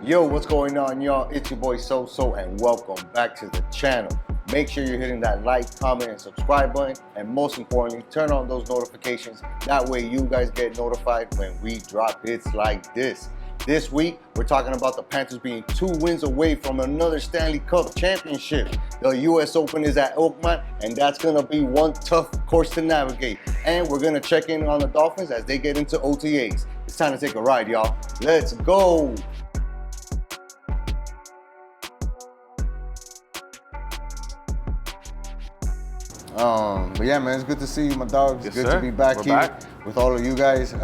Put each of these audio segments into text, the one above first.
Yo, what's going on, y'all? It's your boy SoSo, and welcome back to the channel. Make sure you're hitting that like, comment, and subscribe button, and most importantly, turn on those notifications. That way you guys get notified when we drop hits like this. This week, we're talking about the Panthers being 2 wins away from another Stanley Cup championship. The US Open is at Oakmont, and that's gonna be one tough course to navigate. And we're gonna check in on the Dolphins as they get into OTAs. It's time to take a ride, y'all. Let's go! But yeah, man, it's good to see you, my dog. It's good to be back with all of you guys.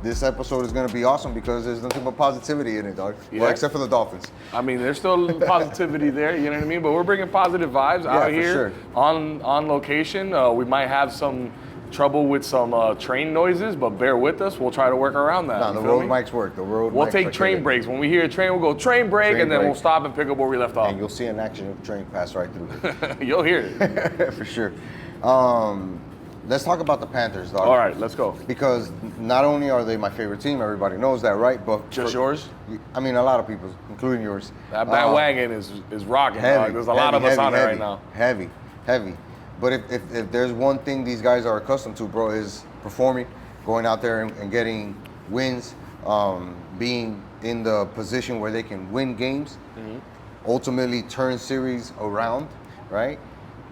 This episode is going to be awesome because there's nothing but positivity in it, dog. Yeah. Well, except for the Dolphins. I mean, there's still positivity there, you know what I mean? But we're bringing positive vibes out here on location. We might have some trouble with some train noises, but bear with us. We'll try to work around that. No, the road mics work. We'll take train breaks. When we hear a train, we'll go train break, and then we'll stop and pick up where we left off. And you'll see an action train pass right through. You'll hear it. For sure. Let's talk about the Panthers, dog. All right, let's go. Because not only are they my favorite team, everybody knows that, right? But just yours? I mean, a lot of people, including yours. That bandwagon is rocking, dog. There's a lot of us on it right now. Heavy. But if there's one thing these guys are accustomed to, bro, is performing, going out there and getting wins, being in the position where they can win games, ultimately turn series around, right?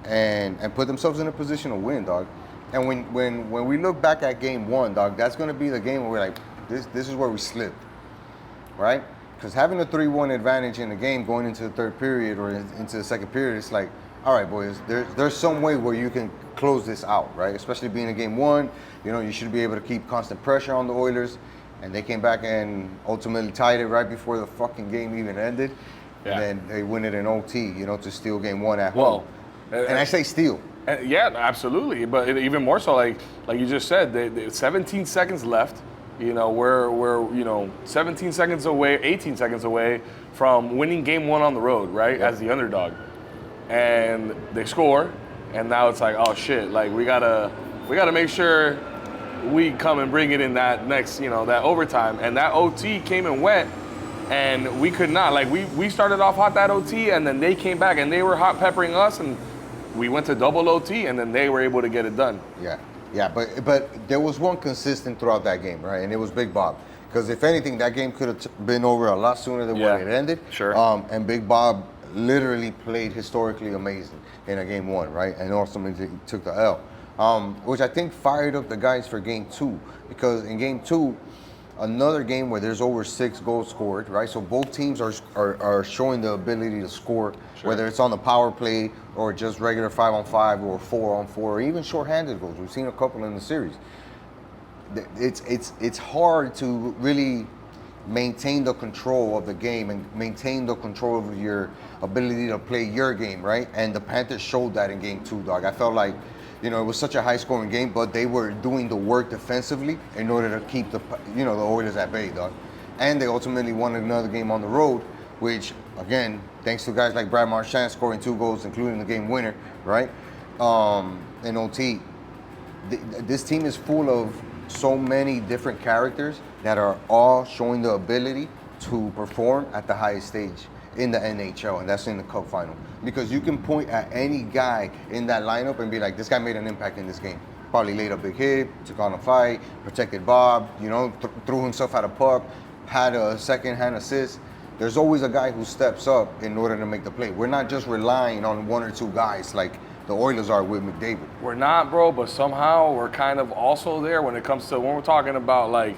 And put themselves in a position to win, dog. And when we look back at game 1, dog, that's going to be the game where we're like, this is where we slipped, right? Because having a 3-1 advantage in the game going into the third period or into the second period, it's like, all right, boys, there's some way where you can close this out, right? Especially being in game 1, you know, you should be able to keep constant pressure on the Oilers. And they came back and ultimately tied it right before the fucking game even ended. Yeah. And then they win it in OT, you know, to steal game 1 at home. And I say steal. Yeah, absolutely. But even more so, like you just said, they 17 seconds left. You know, we're 17 seconds away, 18 seconds away from winning game 1 on the road, right? Yeah. As the underdog. And they score, and now it's like, oh shit, like we gotta make sure we come and bring it in that next, that overtime. And that OT came and went, and we could not. Like we started off hot that OT, and then they came back and they were hot peppering us, and we went to double OT, and then they were able to get it done. Yeah, but there was one consistent throughout that game, right? And it was Big Bob. Because if anything, that game could have been over a lot sooner than when it ended. Sure. And Big Bob literally played historically amazing in a game 1, right? And ultimately took the L, which I think fired up the guys for game 2. Because in game 2, another game where there's over 6 goals scored, right? So both teams are showing the ability to score, whether it's on the power play or just regular 5-on-5 or 4-on-4 or even shorthanded goals. We've seen a couple in the series. It's hard to really maintain the control of the game and maintain the control of your ability to play your game, right? And the Panthers showed that in game 2, dog. I felt like, it was such a high-scoring game, but they were doing the work defensively in order to keep the Oilers at bay, dog. And they ultimately won another game on the road, which, again, thanks to guys like Brad Marchand scoring 2 goals, including the game winner, right? In OT. This team is full of so many different characters that are all showing the ability to perform at the highest stage in the NHL, and that's in the Cup final. Because you can point at any guy in that lineup and be like, this guy made an impact in this game. Probably laid a big hit, took on a fight, protected Bob, threw himself at a puck, had a second-hand assist. There's always a guy who steps up in order to make the play. We're not just relying on 1 or 2 guys like the Oilers are with McDavid. We're not, bro, but somehow we're kind of also there when it comes to, when we're talking about like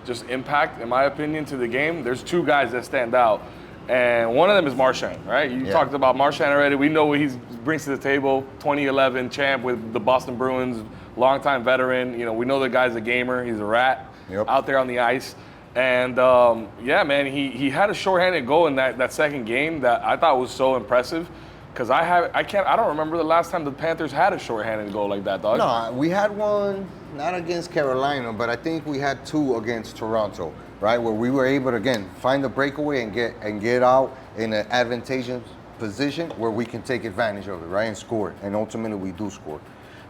just impact, in my opinion, to the game. There's 2 guys that stand out. And one of them is Marchand, right? You talked about Marchand already. We know what he brings to the table. 2011 champ with the Boston Bruins, longtime veteran. We know the guy's a gamer. He's a rat out there on the ice. And man, he had a shorthanded goal in that second game that I thought was so impressive. Because I don't remember the last time the Panthers had a shorthanded goal like that, dog. No, we had one not against Carolina, but I think we had 2 against Toronto, right? Where we were able to, again, find the breakaway and get out in an advantageous position where we can take advantage of it, right? And score. And ultimately we do score.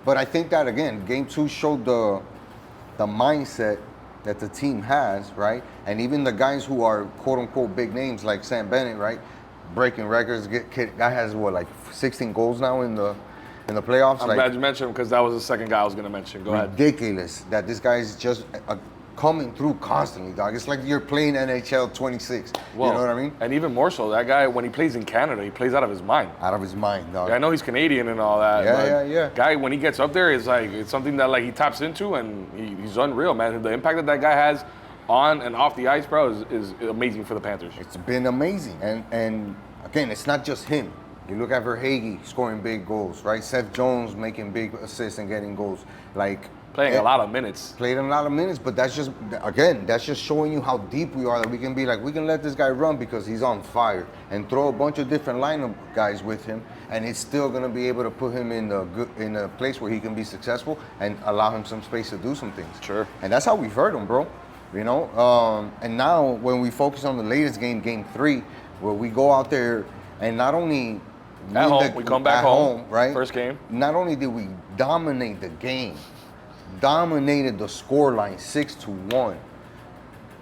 But I think that, again, game 2 showed the mindset that the team has, right? And even the guys who are quote unquote big names like Sam Bennett, right? Breaking records. Guy has what, like 16 goals now in the playoffs. I'm glad you mentioned him because that was the second guy I was going to mention. Go ahead. Ridiculous that this guy is just coming through constantly, dog. It's like you're playing NHL 26. Well, you know what I mean? And even more so, that guy, when he plays in Canada, he plays out of his mind. Out of his mind, dog. Yeah, I know he's Canadian and all that. Yeah. Guy, when he gets up there, it's something that like he taps into, and he's unreal, man. The impact that guy has on and off the ice, bro, is amazing for the Panthers. It's been amazing, and again, it's not just him. You look at Verhaeghe scoring big goals, right? Seth Jones making big assists and getting goals, like. Playing a lot of minutes. Played a lot of minutes, but that's just showing you how deep we are, that we can be like, we can let this guy run because he's on fire, and throw a bunch of different lineup guys with him, and it's still gonna be able to put him in a place where he can be successful and allow him some space to do some things. Sure. And that's how we've heard him, bro. You know, and now when we focus on the latest game, Game 3, where we go out there and not only at home, we come back home, right? First game. Not only did we dominate the game, dominated the scoreline 6-1.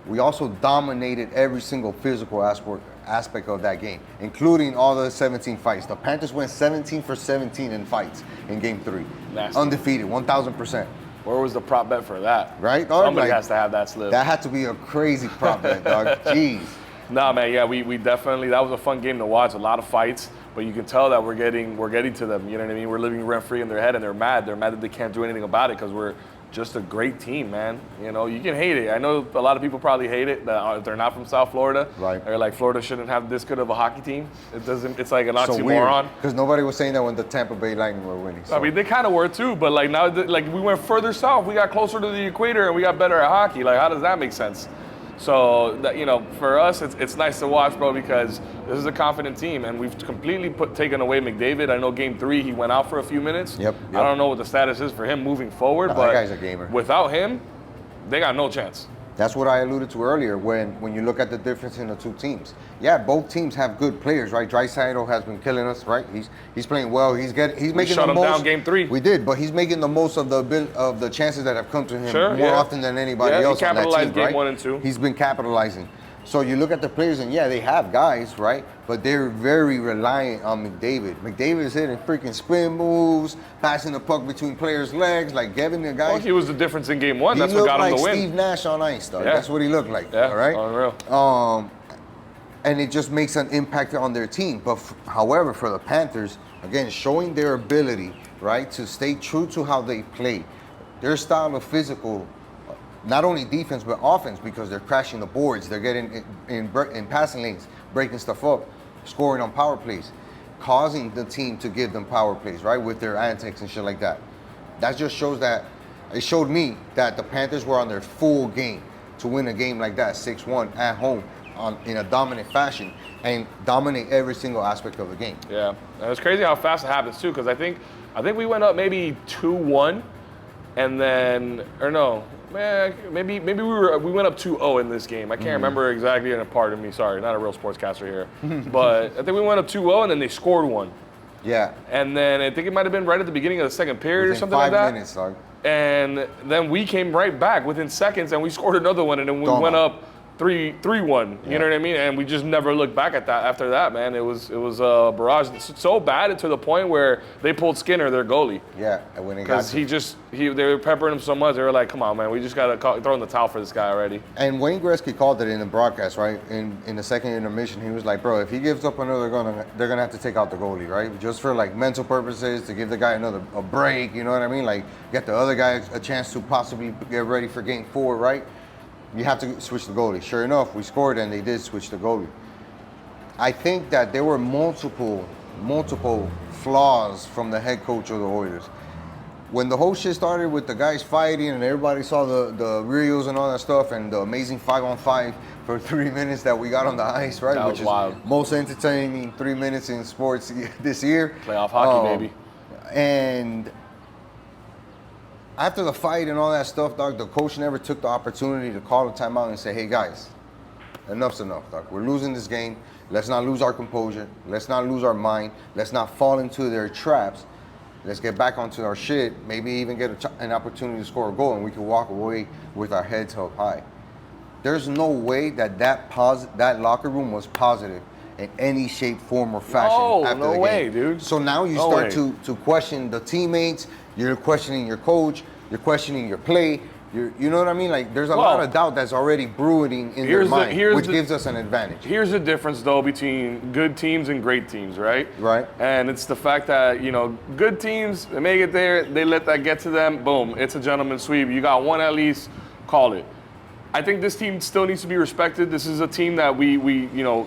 We also dominated every single physical aspect of that game, including all the 17 fights. The Panthers went 17 for 17 in fights in Game 3. Nasty. Undefeated, 1,000%. Where was the prop bet for that? Right? Somebody has to have that slip. That had to be a crazy prop bet, dog. Jeez. Nah, man, yeah, we definitely, that was a fun game to watch, a lot of fights, but you can tell that we're getting to them, you know what I mean? We're living rent-free in their head, and they're mad that they can't do anything about it because we're just a great team, man. You know, you can hate it. I know a lot of people probably hate it, that if they're not from South Florida. Right. They're like, Florida shouldn't have this good of a hockey team. It's like an oxymoron. Because nobody was saying that when the Tampa Bay Lightning were winning. So. I mean, they kind of were too, but like now, like we went further south, we got closer to the equator, and we got better at hockey. Like, how does that make sense? So, that, you know, for us, it's nice to watch, bro, because this is a confident team, and we've completely taken away McDavid. I know Game 3, he went out for a few minutes. Yep. I don't know what the status is for him moving forward, but that guy's a gamer. Without him, they got no chance. That's what I alluded to earlier when you look at the difference in the two teams. Yeah, both teams have good players, right? Draisaitl has been killing us, right? He's playing well. He's making shut the him most. down Game 3. We did, but he's making the most of the chances that have come to him more often than anybody else he on that capitalized team, right? Game 1 and 2. He's been capitalizing. So you look at the players, and yeah, they have guys, right? But they're very reliant on McDavid. McDavid is hitting freaking spin moves, passing the puck between players' legs, like giving the guys. Well, he was the difference in Game 1. He That's what got him looked the like win. Steve Nash on ice, though. Yeah. That's what he looked like. Yeah, all right. Unreal. And it just makes an impact on their team. But however, for the Panthers, again, showing their ability, right, to stay true to how they play, their style of physical, not only defense but offense, because they're crashing the boards, they're getting in passing lanes, breaking stuff up, scoring on power plays, causing the team to give them power plays, right, with their antics and shit like that. That just shows that, it showed me that the Panthers were on their full game to win a game like that, 6-1 at home, in a dominant fashion, and dominate every single aspect of the game. Yeah, and it's crazy how fast it happens too, because I think we went up maybe 2-1, and then, or no, man, maybe we went up 2-0 in this game. I can't remember exactly, and pardon me, sorry, not a real sportscaster here, but I think we went up 2-0, and then they scored one. Yeah. And then I think it might have been right at the beginning of the second period or something like that. 5 minutes, dog. And then we came right back within seconds, and we scored another one, and then we went up 3-1. You know what I mean? And we just never looked back at that after that, man. It was a barrage. It's so bad to the point where they pulled Skinner, their goalie. Yeah, and when it got because they were peppering him so much. They were like, "Come on, man, we just gotta throw in the towel for this guy already." And Wayne Gretzky called it in the broadcast, right? In the second intermission, he was like, "Bro, if he gives up another gun, they're gonna have to take out the goalie, right? Just for like mental purposes, to give the guy a break. You know what I mean? Like get the other guy a chance to possibly get ready for Game 4, right? You have to switch the goalie." Sure enough, we scored, and they did switch the goalie. I think that there were multiple flaws from the head coach of the Oilers. When the whole shit started with the guys fighting and everybody saw the reels and all that stuff and the amazing 5-on-5 for 3 minutes that we got on the ice, right? That Which was wild. is most entertaining 3 minutes in sports this year. Playoff hockey, baby. And after the fight and all that stuff, dog, the coach never took the opportunity to call a timeout and say, "Hey guys, enough's enough, dog. We're losing this game. Let's not lose our composure. Let's not lose our mind. Let's not fall into their traps. Let's get back onto our shit. Maybe even get an opportunity to score a goal, and we can walk away with our heads held high. There's no way that locker room was positive in any shape, form, or fashion after the game. No way, dude. So now you start to question the teammates. You're questioning your coach. You're questioning your play. You know what I mean? Like, there's a lot of doubt that's already brewing in their mind, which gives us an advantage. Here's the difference, though, between good teams and great teams, right? Right. And it's the fact that, good teams, they make it there, they let that get to them, boom, it's a gentleman's sweep. You got one at least, call it. I think this team still needs to be respected. This is a team that we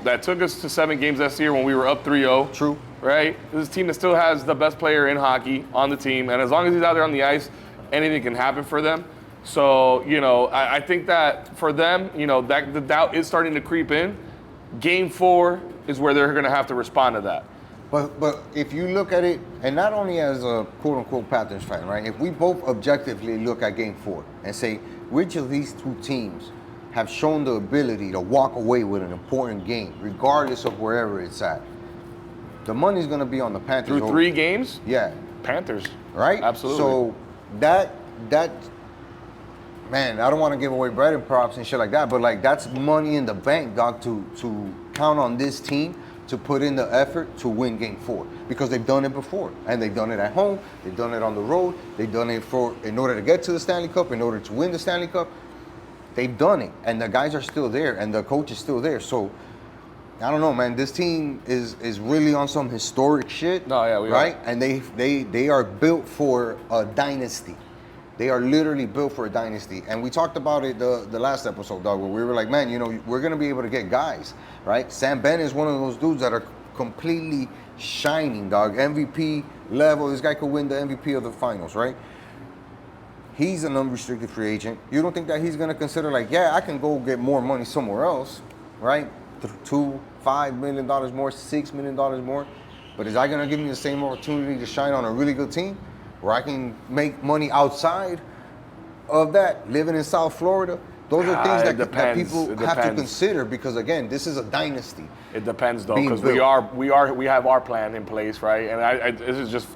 that took us to 7 games last year when we were up 3-0. True. Right? This is a team that still has the best player in hockey on the team, and as long as he's out there on the ice, anything can happen for them. So, I think that for them, that the doubt is starting to creep in. Game 4 is where they're going to have to respond to that. But if you look at it, and not only as a quote-unquote Panthers fan, right? If we both objectively look at Game 4 and say, which of these two teams have shown the ability to walk away with an important game, regardless of wherever it's at, the money's going to be on the Panthers. Through 3 games? Yeah. Panthers. Right? Absolutely. So that man, I don't want to give away bread and props and shit like that, but like that's money in the bank, dog, to count on this team to put in the effort to win Game 4, because they've done it before, and they've done it at home, they've done it on the road, they've done it in order to get to the Stanley Cup, in order to win the Stanley Cup. They've done it, and the guys are still there, and the coach is still there. So I don't know, man. This team is really on some historic shit. No, yeah, we right? are. And they are built for a dynasty. They are literally built for a dynasty. And we talked about it the last episode, dog, where we were like, man, we're going to be able to get guys, right? Sam Bennett is one of those dudes that are completely shining, dog. MVP level. This guy could win the MVP of the finals, right? He's an unrestricted free agent. You don't think that he's going to consider like, yeah, I can go get more money somewhere else, right? $5 million more, $6 million more. But is that going to give me the same opportunity to shine on a really good team where I can make money outside of that, living in South Florida? Those are things that people have to consider, because again, this is a dynasty. It depends though, because we have our plan in place, right? And this is just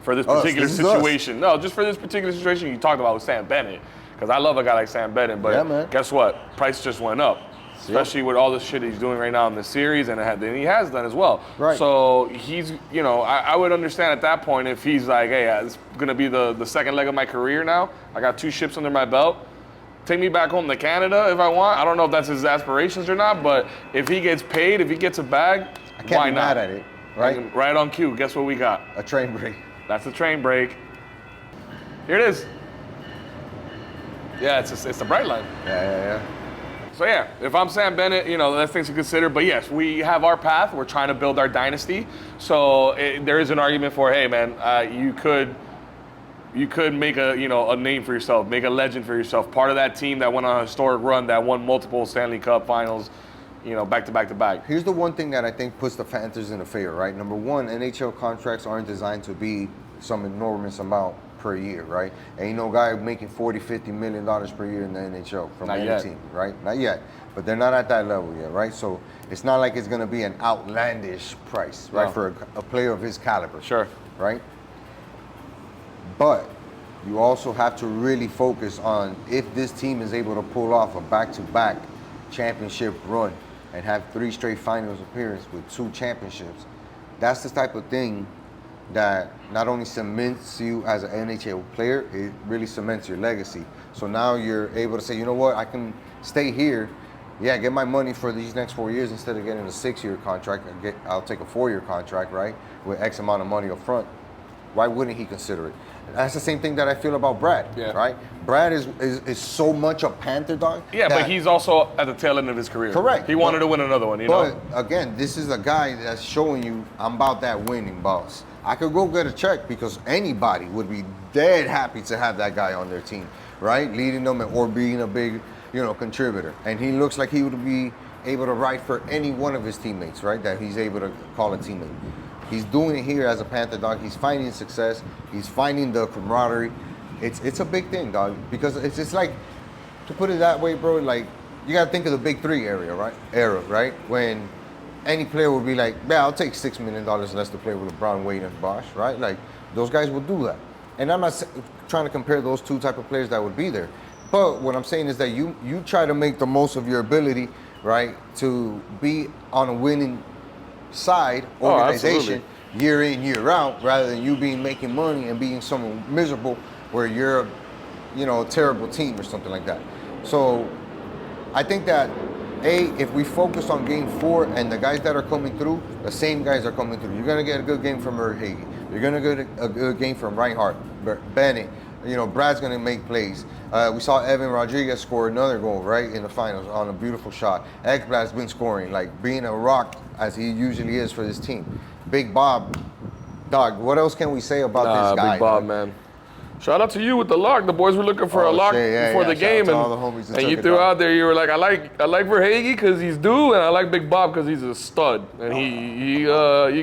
for this particular situation. No, just for this particular situation you talked about with Sam Bennett, because I love a guy like Sam Bennett, but guess what? Price just went up. Especially with all the shit he's doing right now in the series, and he has done as well. Right. So he's, I would understand at that point if he's like, hey, it's going to be the second leg of my career now. I got 2 ships under my belt. Take me back home to Canada if I want. I don't know if that's his aspirations or not, but if he gets paid, if he gets a bag, I can't be mad at it, right? And right on cue. Guess what we got? A train break. That's the train break. Here it is. Yeah, it's the bright line. Yeah. So yeah, if I'm Sam Bennett, that's things to consider. But yes, we have our path. We're trying to build our dynasty. So there is an argument for, hey man, you could make a name for yourself, make a legend for yourself. Part of that team that went on a historic run, that won multiple Stanley Cup finals, back to back to back. Here's the one thing that I think puts the Panthers in a favor, right? Number one, NHL contracts aren't designed to be some enormous amount per year, right? Ain't no guy making $40-50 million per year in the NHL from any team, right? Not yet. But they're not at that level yet, right? So it's not like it's going to be an outlandish price, right, for a player of his caliber. Sure. Right? But you also have to really focus on if this team is able to pull off a back-to-back championship run and have 3 straight finals appearances with 2 championships. That's the type of thing that not only cements you as an NHL player, it really cements your legacy. So now you're able to say, you know what, I can stay here, get my money for these next 4 years instead of getting a 6-year contract. I'll take a 4-year contract, right, with X amount of money up front. Why wouldn't he consider it? That's the same thing that I feel about Brad, right? Brad is so much a Panther dog. Yeah, but he's also at the tail end of his career. Correct. He wanted to win another one, But again, this is a guy that's showing you, I'm about that winning, boss. I could go get a check because anybody would be dead happy to have that guy on their team, right? Leading them or being a big, contributor. And he looks like he would be able to write for any one of his teammates, right? That he's able to call a teammate. He's doing it here as a Panther, dog. He's finding success. He's finding the camaraderie. It's a big thing, dog. Because it's just like, to put it that way, bro, like, you got to think of the Big 3 era, right? When any player would be like, yeah, I'll take $6 million less to play with LeBron, Wade, and Bosh, right? Like, those guys will do that. And I'm not trying to compare those two type of players that would be there. But what I'm saying is that you try to make the most of your ability, right, to be on a winning side organization year in, year out, rather than you making money and being someone miserable where you're, a terrible team or something like that. So I think that, if we focus on game 4 and the guys that are coming through, the same guys are coming through. You're going to get a good game from Hagee. You're going to get a good game from Reinhardt, Bennett. Brad's going to make plays. We saw Evan Rodriguez score another goal, right, in the finals on a beautiful shot. Ekblad's been scoring, like being a rock as he usually is for this team. Big Bob, dog, what else can we say about this guy? Big Bob, man. Shout out to you with the lock. The boys were looking for a lock before the game, and you threw out there. You were like, I like Verhage because he's due, and I like Big Bob because he's a stud. And he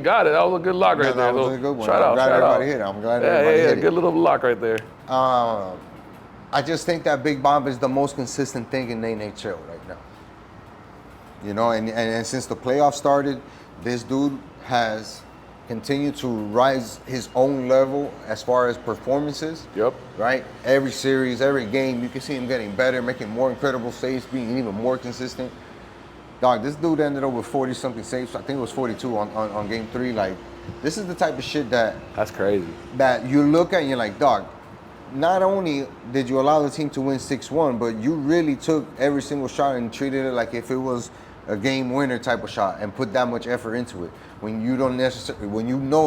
got it. That was a good lock right there. That was a good one. Shout out. I'm glad everybody hit it. Good little lock right there. I just think that Big Bob is the most consistent thing in the NHL right now. And since the playoffs started, this dude has continue to rise his own level as far as performances. Yep. Right? Every series, every game, you can see him getting better, making more incredible saves, being even more consistent. Dog, this dude ended up with 40-something saves. I think it was 42 on game 3. Like, this is the type of shit that's crazy. That you look at and you're like, dog, not only did you allow the team to win 6-1, but you really took every single shot and treated it like if it was a game winner type of shot and put that much effort into it. When you know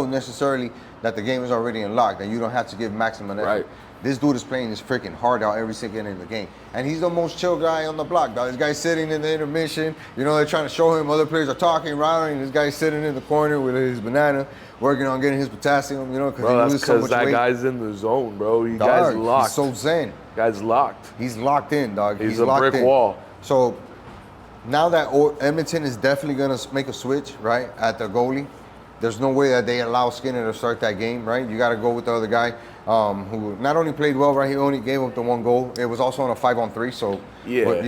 necessarily that the game is already unlocked and you don't have to give maximum effort. Right. This dude is playing his freaking heart out every single end of the game. And he's the most chill guy on the block, dog. This guy's sitting in the intermission. They're trying to show him other players are talking, rallying. This guy's sitting in the corner with his banana, working on getting his potassium, because he loses so much weight. That guy's in the zone, bro. Guy's locked. He's so zen. Guy's locked. He's locked in, dog. He's a brick wall. So now that Edmonton is definitely going to make a switch, right, at the goalie, there's no way that they allow Skinner to start that game, right? You got to go with the other guy who not only played well, right? He only gave up the 1 goal. It was also on a 5-on-3, so, yeah. But,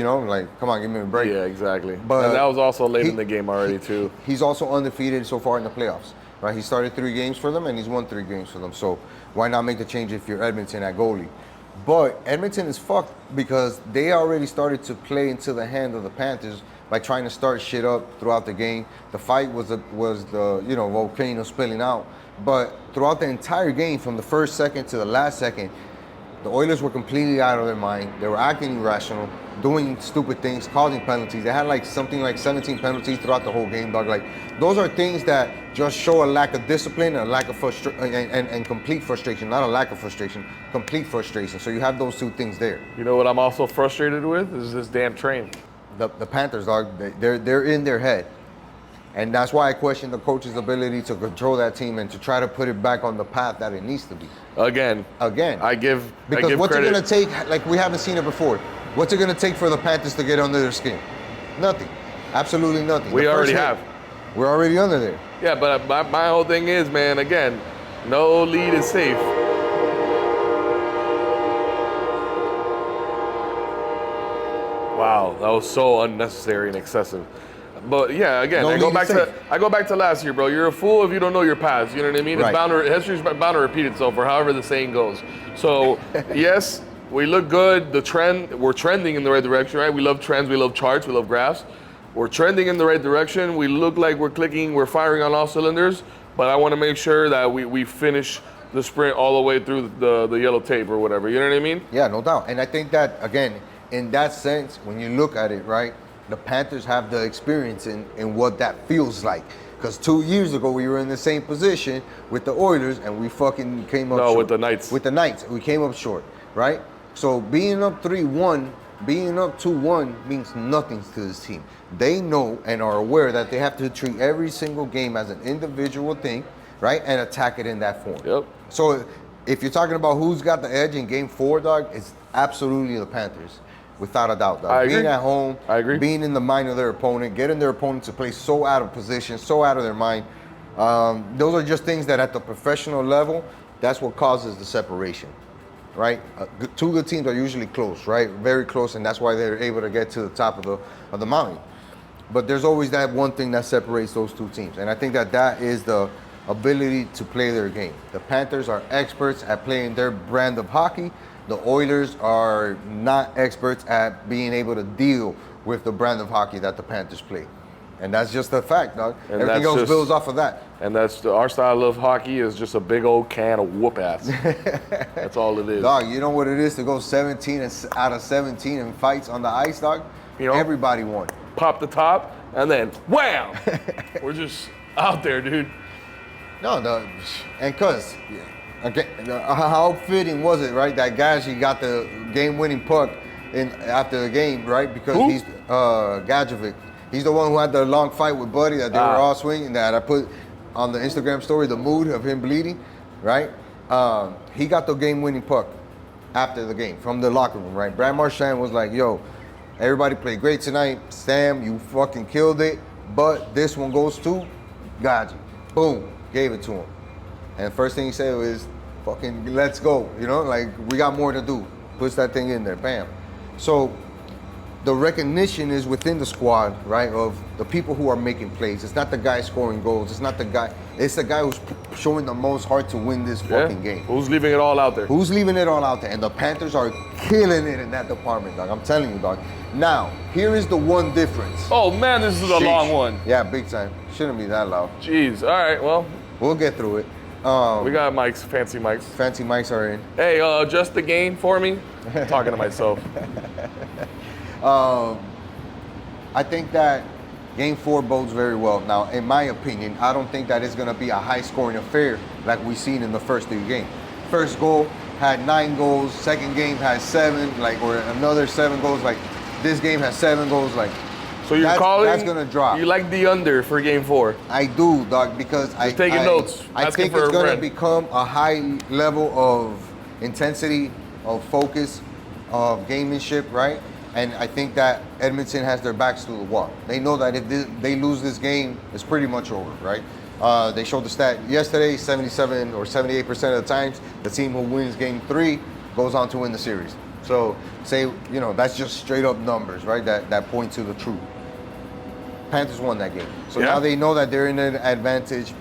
come on, give me a break. Yeah, exactly. But and that was also late in the game already, too. He's also undefeated so far in the playoffs, right? He started 3 games for them, and he's won 3 games for them. So why not make the change if you're Edmonton at goalie? But Edmonton is fucked because they already started to play into the hand of the Panthers by trying to start shit up throughout the game. The fight was the volcano spilling out. But throughout the entire game, from the first second to the last second, the Oilers were completely out of their mind. They were acting irrational, doing stupid things, causing penalties. They had something like 17 penalties throughout the whole game, dog. Like, those are things that just show a lack of discipline, a lack of and complete frustration. Not a lack of frustration, complete frustration. So you have those 2 things there. You know what I'm also frustrated with is this damn train. The Panthers, dog, they're in their head. And that's why I question the coach's ability to control that team and to try to put it back on the path that it needs to be. Again. Because what's credit. it going to take, like we haven't seen it before, what's it going to take for the Panthers to get under their skin? Nothing. Absolutely nothing. We already have. We're already under there. Yeah, but my whole thing is, man, again, no lead is safe. Wow, that was so unnecessary and excessive. But yeah, again, I go back to last year, bro. You're a fool if you don't know your past. You know what I mean? Right. History's bound to repeat itself, or however the saying goes. So yes, we look good. We're trending in the right direction, right? We love trends, we love charts, we love graphs. We're trending in the right direction. We look like we're clicking, we're firing on all cylinders. But I want to make sure that we finish the sprint all the way through the yellow tape or whatever. You know what I mean? Yeah, no doubt. And I think that, again, in that sense, when you look at it, right, the Panthers have the experience in what that feels like. Because 2 years ago, we were in the same position with the Oilers, and we fucking came up short. No, with the Knights. With the Knights, we came up short, right? So being up 3-1, being up 2-1 means nothing to this team. They know and are aware that they have to treat every single game as an individual thing, right? And attack it in that form. Yep. So if you're talking about who's got the edge in game 4, dog, it's absolutely the Panthers. Without a doubt, dog. I agree. Being at home, I agree. Being in the mind of their opponent, getting their opponent to play so out of position, so out of their mind. Those are just things that at the professional level, that's what causes the separation, right? 2 good teams are usually close, right? Very close, and that's why they're able to get to the top of the mountain. But there's always that one thing that separates those 2 teams, and I think that is the ability to play their game. The Panthers are experts at playing their brand of hockey. The Oilers are not experts at being able to deal with the brand of hockey that the Panthers play. And that's just a fact, dog. And everything else builds off of that. And our style of hockey is just a big old can of whoop ass. That's all it is. Dog, you know what it is to go 17 out of 17 in fights on the ice, dog? You know, everybody won. Pop the top, and then wham! We're just out there, dude. No, and cuz, okay, how fitting was it, right? That Gaji got the game-winning puck after the game, right? Because he's Gadjovic. He's the one who had the long fight with Buddy that they were all swinging. That I put on the Instagram story, the mood of him bleeding, right? He got the game-winning puck after the game from the locker room, right? Brad Marchand was like, "Yo, everybody played great tonight. Sam, you fucking killed it. But this one goes to Gaji." Boom, gave it to him. And the first thing he said was, "Fucking let's go." You know, like we got more to do. Puts that thing in there, bam. So the recognition is within the squad, right, of the people who are making plays. It's not the guy scoring goals. It's not the guy. It's the guy who's showing the most heart to win this fucking game. Who's leaving it all out there? Who's leaving it all out there? And the Panthers are killing it in that department, dog. I'm telling you, dog. Now, here is the one difference. Oh, man, this is a long one. Yeah, big time. Shouldn't be that loud. Jeez. All right, well. We'll get through it. We got mics, fancy mics. Fancy mics are in. Hey, adjust the gain for me. I'm talking to myself. I think that Game 4 bodes very well. Now, in my opinion, I don't think that it's going to be a high-scoring affair like we've seen in the first 3 games. First goal had 9 goals. Second game had 7, or another 7 goals. Like, this game has 7 goals. Like, so you're calling that's going to drop. You like the under for Game 4? I do, dog, because I taking notes. I think it's going to become a high level of intensity, of focus, of gamemanship, right? And I think that Edmonton has their backs to the wall. They know that if they lose this game, it's pretty much over, right? They showed the stat yesterday, 77 or 78% of the times, the team who wins Game 3 goes on to win the series. So that's just straight up numbers, right? That point to the truth. Panthers won that game. So now they know that they're in an advantage,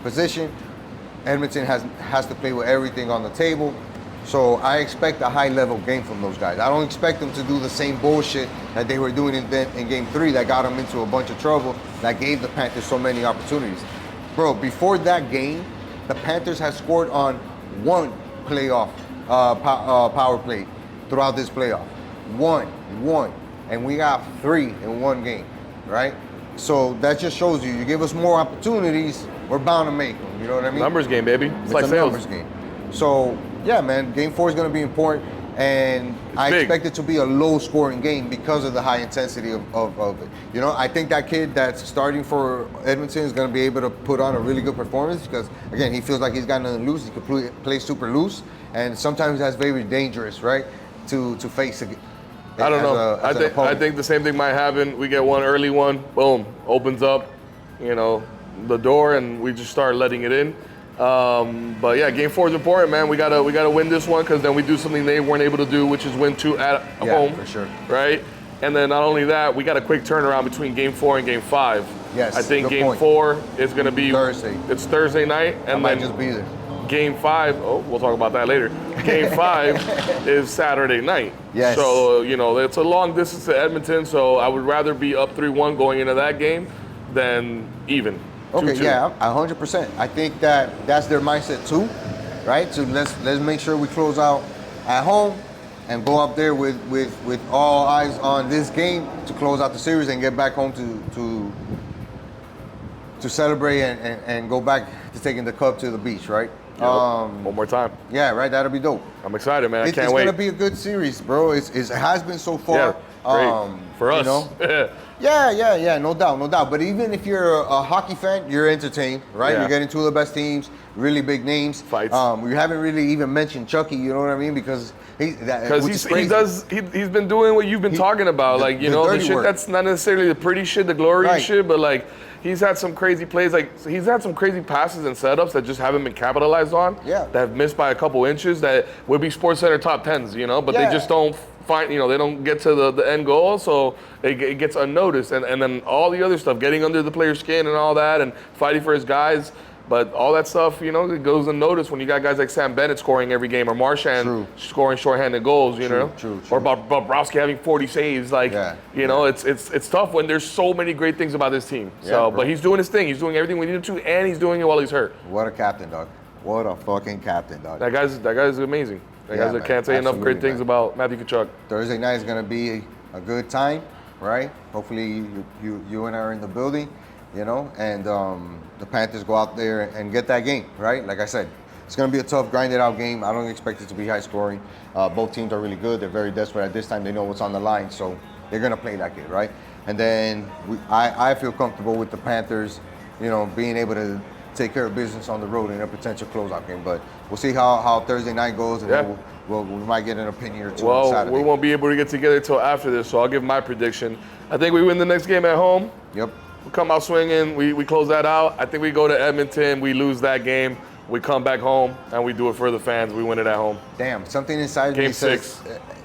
position. Edmonton has to play with everything on the table. So I expect a high-level game from those guys. I don't expect them to do the same bullshit that they were doing in Game 3 that got them into a bunch of trouble, that gave the Panthers so many opportunities. Bro, before that game, the Panthers had scored on 1 playoff power play throughout this playoff. One. And we got 3 in 1 game, right? So that just shows you give us more opportunities, we're bound to make them. You know what I mean? Numbers game, baby. It's like a sales. Numbers game. So, yeah, man, Game 4 is going to be important, and I expect it to be a low-scoring game because of the high intensity of it. I think that kid that's starting for Edmonton is going to be able to put on a really good performance because, again, he feels like he's got nothing loose. He can play super loose, and sometimes that's very dangerous, right, to face again. I don't know. I think the same thing might happen. We get one early one, boom, opens up, the door, and we just start letting it in. But yeah, Game 4 is important, man. We gotta win this one because then we do something they weren't able to do, which is win 2 at home. For sure. Right? And then not only that, we got a quick turnaround between Game 4 and Game 5. Yes. I think Game 4 is gonna be Thursday. It's Thursday night, and I might just be there. Game 5. Oh, we'll talk about that later. Game 5 is Saturday night. Yes. So it's a long distance to Edmonton. So I would rather be up 3-1 going into that game than even. Okay, 2-2. yeah, 100%. I think that's their mindset too, right? So let's make sure we close out at home and go up there with all eyes on this game to close out the series and get back home to celebrate and go back to taking the cup to the beach, right? Yep. One more time. Yeah, right. That'll be dope. I'm excited, man. I can't wait. It's gonna be a good series, bro. It has been so far. Yeah, great. For us. Yeah, no doubt. But even if you're a hockey fan, you're entertained, right? Yeah. You're getting 2 of the best teams, really big names. Fights. We haven't really even mentioned Chucky, you know what I mean? Because he's been doing what you've been talking about, the shit that's not necessarily the pretty shit, the glory shit, but he's had some crazy plays, he's had some crazy passes and setups that just haven't been capitalized on. Yeah. That have missed by a couple inches that would be SportsCenter top 10s, but they just don't find, they don't get to the end goal, so it gets unnoticed. And then all the other stuff, getting under the player's skin and all that, and fighting for his guys. But all that stuff, it goes unnoticed when you got guys like Sam Bennett scoring every game, or Marchand scoring shorthanded goals, True. or Bobrovsky having 40 saves. It's tough when there's so many great things about this team. But he's doing his thing. He's doing everything we need him to, and he's doing it while he's hurt. What a captain, dog. What a fucking captain, dog. That guy's amazing. I can't say enough great things about Matthew Tkachuk. Thursday night is going to be a good time, right? Hopefully you and I are in the building, and the Panthers go out there and get that game, right? Like I said, it's going to be a tough, grinded out game. I don't expect it to be high scoring. Both teams are really good. They're very desperate at this time. They know what's on the line, so they're going to play like it, right? And then I feel comfortable with the Panthers, being able to take care of business on the road in a potential closeout game. But we'll see how Thursday night goes, and then we might get an opinion or two on Saturday. We won't be able to get together until after this, so I'll give my prediction. I think we win the next game at home. Yep. We come out swinging. We close that out. I think we go to Edmonton. We lose that game. We come back home, and we do it for the fans. We win it at home. Damn, something inside me says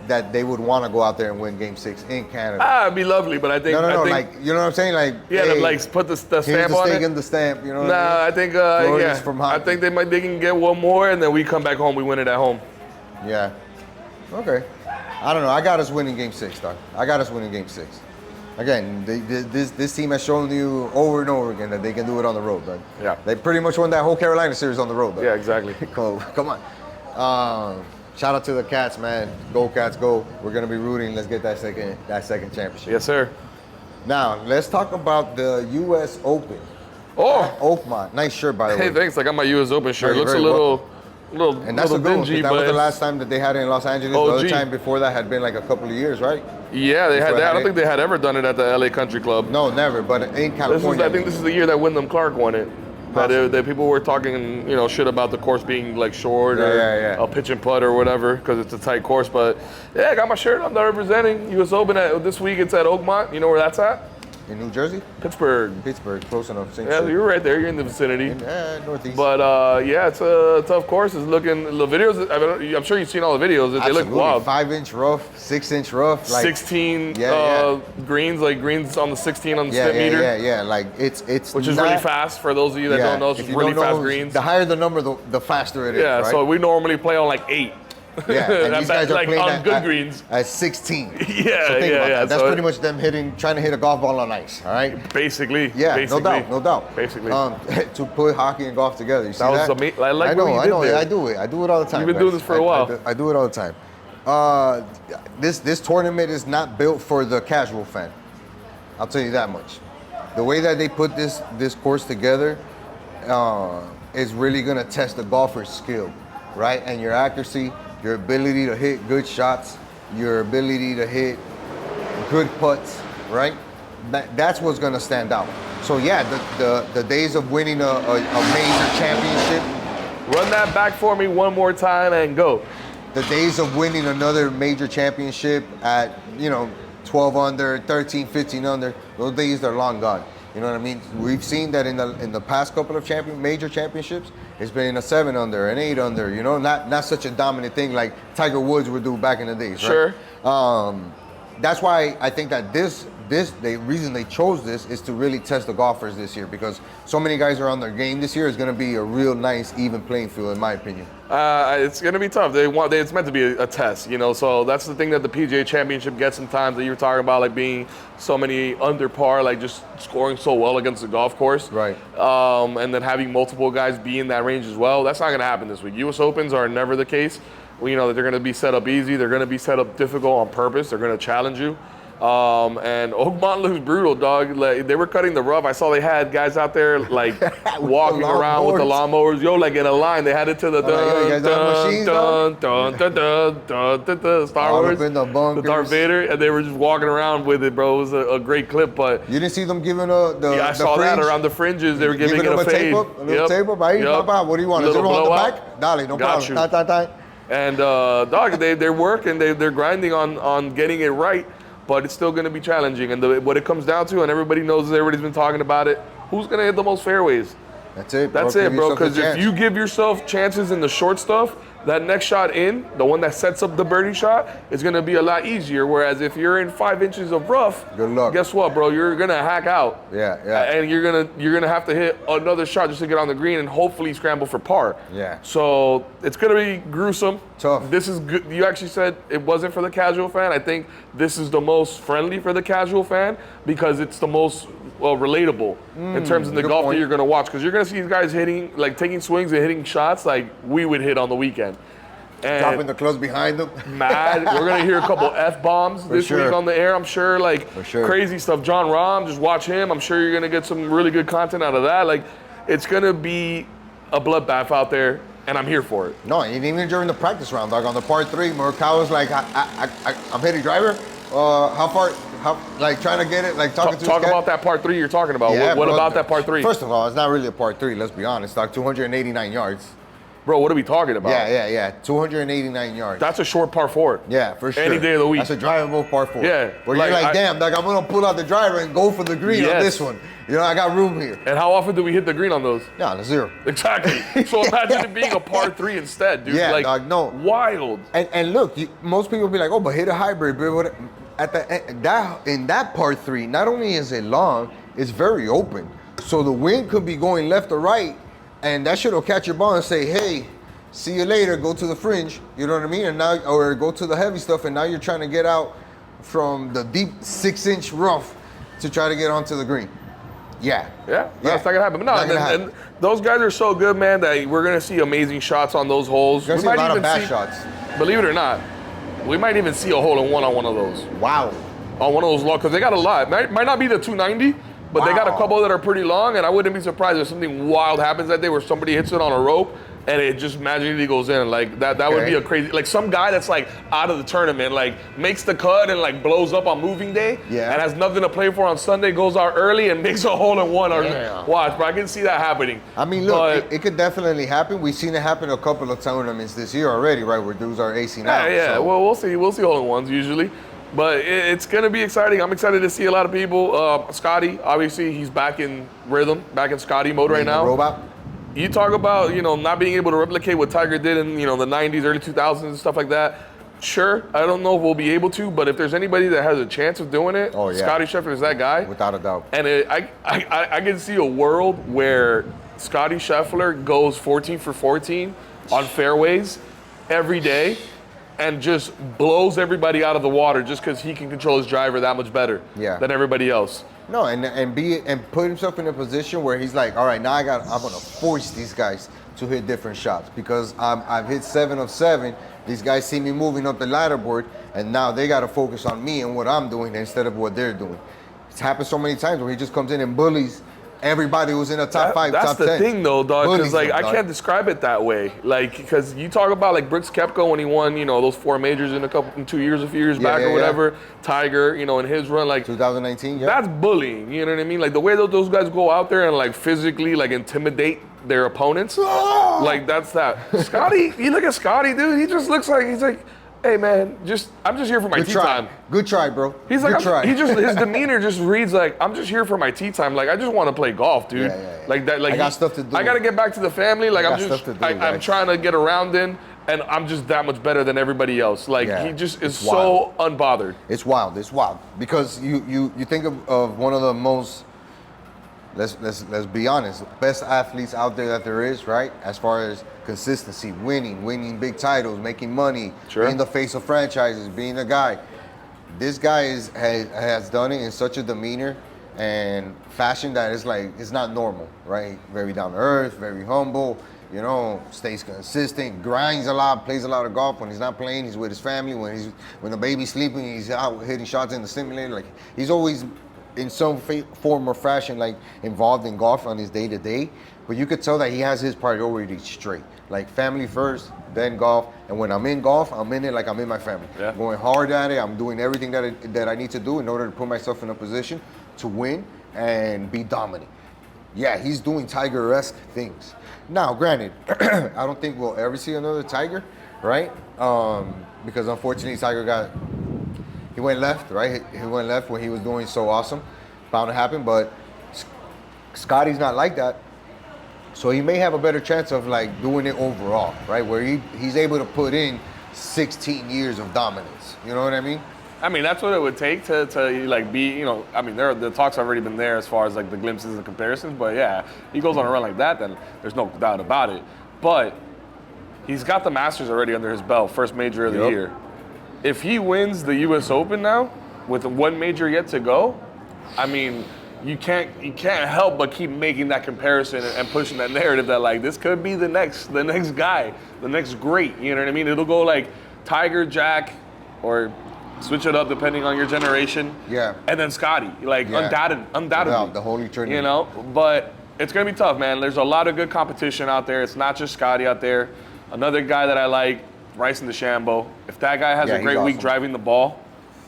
that they would want to go out there and win Game 6 in Canada. It'd be lovely, but I think... No, like, you know what I'm saying? Like, put the stamp here's the on stake it. and the stamp, you know what I mean? think, I think they can get one more, and then we come back home, we win it at home. Yeah. Okay. I don't know. I got us winning Game 6, dog. I got us winning Game 6. Again, this team has shown you over and over again that they can do it on the road, dog. Yeah. They pretty much won that whole Carolina series on the road, dog. Yeah, exactly. Come on. Shout out to the Cats, man. Go Cats, go. We're gonna be rooting. Let's get that second championship. Yes, sir. Now let's talk about the U.S. Open. Oh, Oakmont, nice shirt by the way. Hey, thanks. I got my U.S. Open shirt. Looks a little and that's little a good dingy, one. That was the last time that they had it in Los Angeles. OG. The other time before that had been like a couple of years, right? Yeah, they had that. I don't think they had ever done it at the L.A. Country Club. No, never. But in California, I think this is the year that Wyndham Clark won it. That people were talking, shit about the course being like short or a pitch and putt or whatever because it's a tight course. But yeah, I got my shirt. I'm there representing U.S. Open this week. It's at Oakmont. You know where that's at? In New Jersey? Pittsburgh, close enough. You're right there. You're in the vicinity. Northeast. But it's a tough course. It's looking the videos. I'm sure you've seen all the videos. They look wild. 5-inch rough, 6-inch rough, like 16 greens, like greens on the 16 on the step meter. Yeah. Like it's which is really fast for those of you that don't know. It's really fast greens. The higher the number, the faster it is. Yeah. Right? So we normally play on like 8. Yeah, and these guys are like playing on good greens at 16. Yeah, so think about that. That's so pretty much them trying to hit a golf ball on ice. All right. Basically. Yeah, basically. no doubt. Basically. To put hockey and golf together. You see that? Amazing. I like I know. there. I do it. I do it all the time. You've been doing this for a while. I do it all the time. This tournament is not built for the casual fan. I'll tell you that much. The way that they put this course together is really gonna test the golfer's skill, right? And your accuracy, your ability to hit good shots, your ability to hit good putts, right? That's what's gonna stand out. So yeah, the days of winning a major championship. Run that back for me one more time and go. The days of winning another major championship at 12 under, 13, 15 under, those days are long gone. You know what I mean? We've seen that in the past couple of major championships, it's been a 7 under, an 8 under. Not such a dominant thing like Tiger Woods would do back in the days. Right? Sure. That's why I think that the reason they chose this is to really test the golfers this year, because so many guys are on their game this year. Is going to be a real nice, even playing field, in my opinion. It's going to be tough. It's meant to be a test, So that's the thing that the PGA Championship gets sometimes, that you're talking about, like being so many under par, like just scoring so well against the golf course. Right. And then having multiple guys be in that range as well. That's not going to happen this week. U.S. Opens are never the case. That they're going to be set up easy. They're going to be set up difficult on purpose. They're going to challenge you. And Oakmont looks brutal, dog. Like, they were cutting the rough. I saw they had guys out there like walking around with the lawnmowers. Like in a line. They had it to the Star Wars, the Darth Vader, and they were just walking around with it, bro. It was a great clip. But you didn't see them giving I saw that around the fringes. They were giving it a fade. A little tape up. Hey, Papa, what do you want? Is it on the back? Dale, no problem. And dog, they're working. They're grinding on getting it right. But it's still going to be challenging. And what it comes down to, and everybody knows, everybody's been talking about it, who's going to hit the most fairways? That's it, bro. Because if you give yourself chances in the short stuff, that next shot in, the one that sets up the birdie shot, is going to be a lot easier. Whereas if you're in 5 inches of rough, good luck. Guess what, bro? You're going to hack out. Yeah, yeah. And you're gonna have to hit another shot just to get on the green and hopefully scramble for par. Yeah. So it's going to be gruesome. Tough. This is good. You actually said it wasn't for the casual fan. I think this is the most friendly for the casual fan because it's the most relatable in terms of the golf that you're going to watch, because you're going to see these guys hitting, like taking swings and hitting shots like we would hit on the weekend. And dropping the clubs behind them. Mad. We're going to hear a couple F-bombs this week on the air, I'm sure. Like, crazy stuff. John Rahm, just watch him. I'm sure you're going to get some really good content out of that. Like, it's going to be a bloodbath out there, and I'm here for it. No, and even during the practice round, dog, on the par 3, Morikawa's like, I'm hitting driver. How far? Like trying to get it? Like talking to talk about that par 3 you're talking about. Yeah, what bro, about that par 3? First of all, it's not really a par 3. Let's be honest. Like 289 yards. Bro, what are we talking about? Yeah. 289 yards. That's a short par 4. Yeah, for sure. Any day of the week. That's a drivable par 4. Yeah. Where you're like, damn, like I'm gonna pull out the driver and go for the green on this one. You know, I got room here. And how often do we hit the green on those? Yeah, 0. Exactly. So imagine it being a par 3 instead, dude. Yeah, like, dog, no. Wild. And look, most people be like, oh, but hit a hybrid. But in that par 3, not only is it long, it's very open. So the wind could be going left or right, and that shit will catch your ball and say, hey, see you later, go to the fringe, you know what I mean? And now, or go to the heavy stuff, and now you're trying to get out from the deep 6-inch rough to try to get onto the green. Yeah, that's not gonna happen. But no, and those guys are so good, man, that we're gonna see amazing shots on those holes. We're gonna see a lot of bad shots. Believe it or not, we might even see a hole-in-one on one of those. Wow. On one of those long, because they got a lot. Might not be the 290, but they got a couple that are pretty long, and I wouldn't be surprised if something wild happens that day where somebody hits it on a rope and it just magically goes in. Like that would be a crazy, like some guy that's like out of the tournament, like makes the cut and like blows up on moving day and has nothing to play for on Sunday, goes out early and makes a hole-in-one. Watch, but I can see that happening. I mean, look, it could definitely happen. We've seen it happen a couple of tournaments this year already, right? Where dudes are acing out. Yeah. So. Well, we'll see hole-in-ones usually. But it's going to be exciting. I'm excited to see a lot of people. Scotty, obviously, he's back in rhythm, back in Scotty mode right now. Robot. You talk about, not being able to replicate what Tiger did in, the 90s, early 2000s and stuff like that. Sure, I don't know if we'll be able to, but if there's anybody that has a chance of doing it, Scotty Scheffler is that guy. Without a doubt. And I can see a world where Scotty Scheffler goes 14 for 14 on fairways every day and just blows everybody out of the water just because he can control his driver that much better than everybody else. No, and put himself in a position where he's like, all right, now I'm gonna force these guys to hit different shots because I've hit 7 of 7. These guys see me moving up the ladder board, and now they gotta focus on me and what I'm doing instead of what they're doing. It's happened so many times where he just comes in and bullies everybody who's in the top 5, top 10. That's the thing, though, dog. Because I can't describe it that way. Like, because you talk about like Brooks Koepka when he won, those 4 majors in a few years back or whatever. Tiger, in his run, like 2019. Yeah. That's bullying. You know what I mean? Like the way that those guys go out there and like physically like intimidate their opponents. Like that's that. Scotty, you look at Scotty, dude. He just looks like he's like. Hey man, I'm just here for my tee time. Good try, bro. He's like, his demeanor just reads like, I'm just here for my tee time. Like, I just want to play golf, dude. Yeah. Like that. Like, I got stuff to do. I got to get back to the family. Like, I'm trying to get around in, and I'm just that much better than everybody else. Like, he just is so unbothered. It's wild. Because you think of one of the most, let's be honest, best athletes out there that there is, right? As far as consistency, winning big titles, making money, in the face of franchises, being a guy. This guy has done it in such a demeanor and fashion that it's not normal, right? Very down to earth, very humble, stays consistent, grinds a lot, plays a lot of golf. When he's not playing, he's with his family. When the baby's sleeping, he's out hitting shots in the simulator. Like he's always in some form or fashion, like involved in golf on his day-to-day. But you could tell that he has his priorities straight. Like family first, then golf. And when I'm in golf, I'm in it like I'm in my family. Yeah. I'm going hard at it. I'm doing everything that I need to do in order to put myself in a position to win and be dominant. Yeah, he's doing Tiger-esque things. Now, granted, I don't think we'll ever see another Tiger, right? Because unfortunately, Tiger he went left, right? He went left when he was doing so awesome. Bound to happen, but Scotty's not like that. So he may have a better chance of like doing it overall, right? Where he's able to put in 16 years of dominance. You know what I mean? I mean, that's what it would take to like be, you know, I mean, the talks have already been there as far as like the glimpses and comparisons, but yeah, he goes on a run like that, then there's no doubt about it. But he's got the Masters already under his belt, first major of the year. If he wins the U.S. Open now, with one major yet to go, I mean, you can't help but keep making that comparison and pushing that narrative that like this could be the next guy, the next great. You know what I mean? It'll go like Tiger, Jack, or switch it up depending on your generation. Yeah. And then Scotty, like undoubtedly. Yeah, the Holy Trinity. You know, but it's gonna be tough, man. There's a lot of good competition out there. It's not just Scotty out there. Another guy that I like, Bryson DeChambeau. If that guy has a great week driving the ball,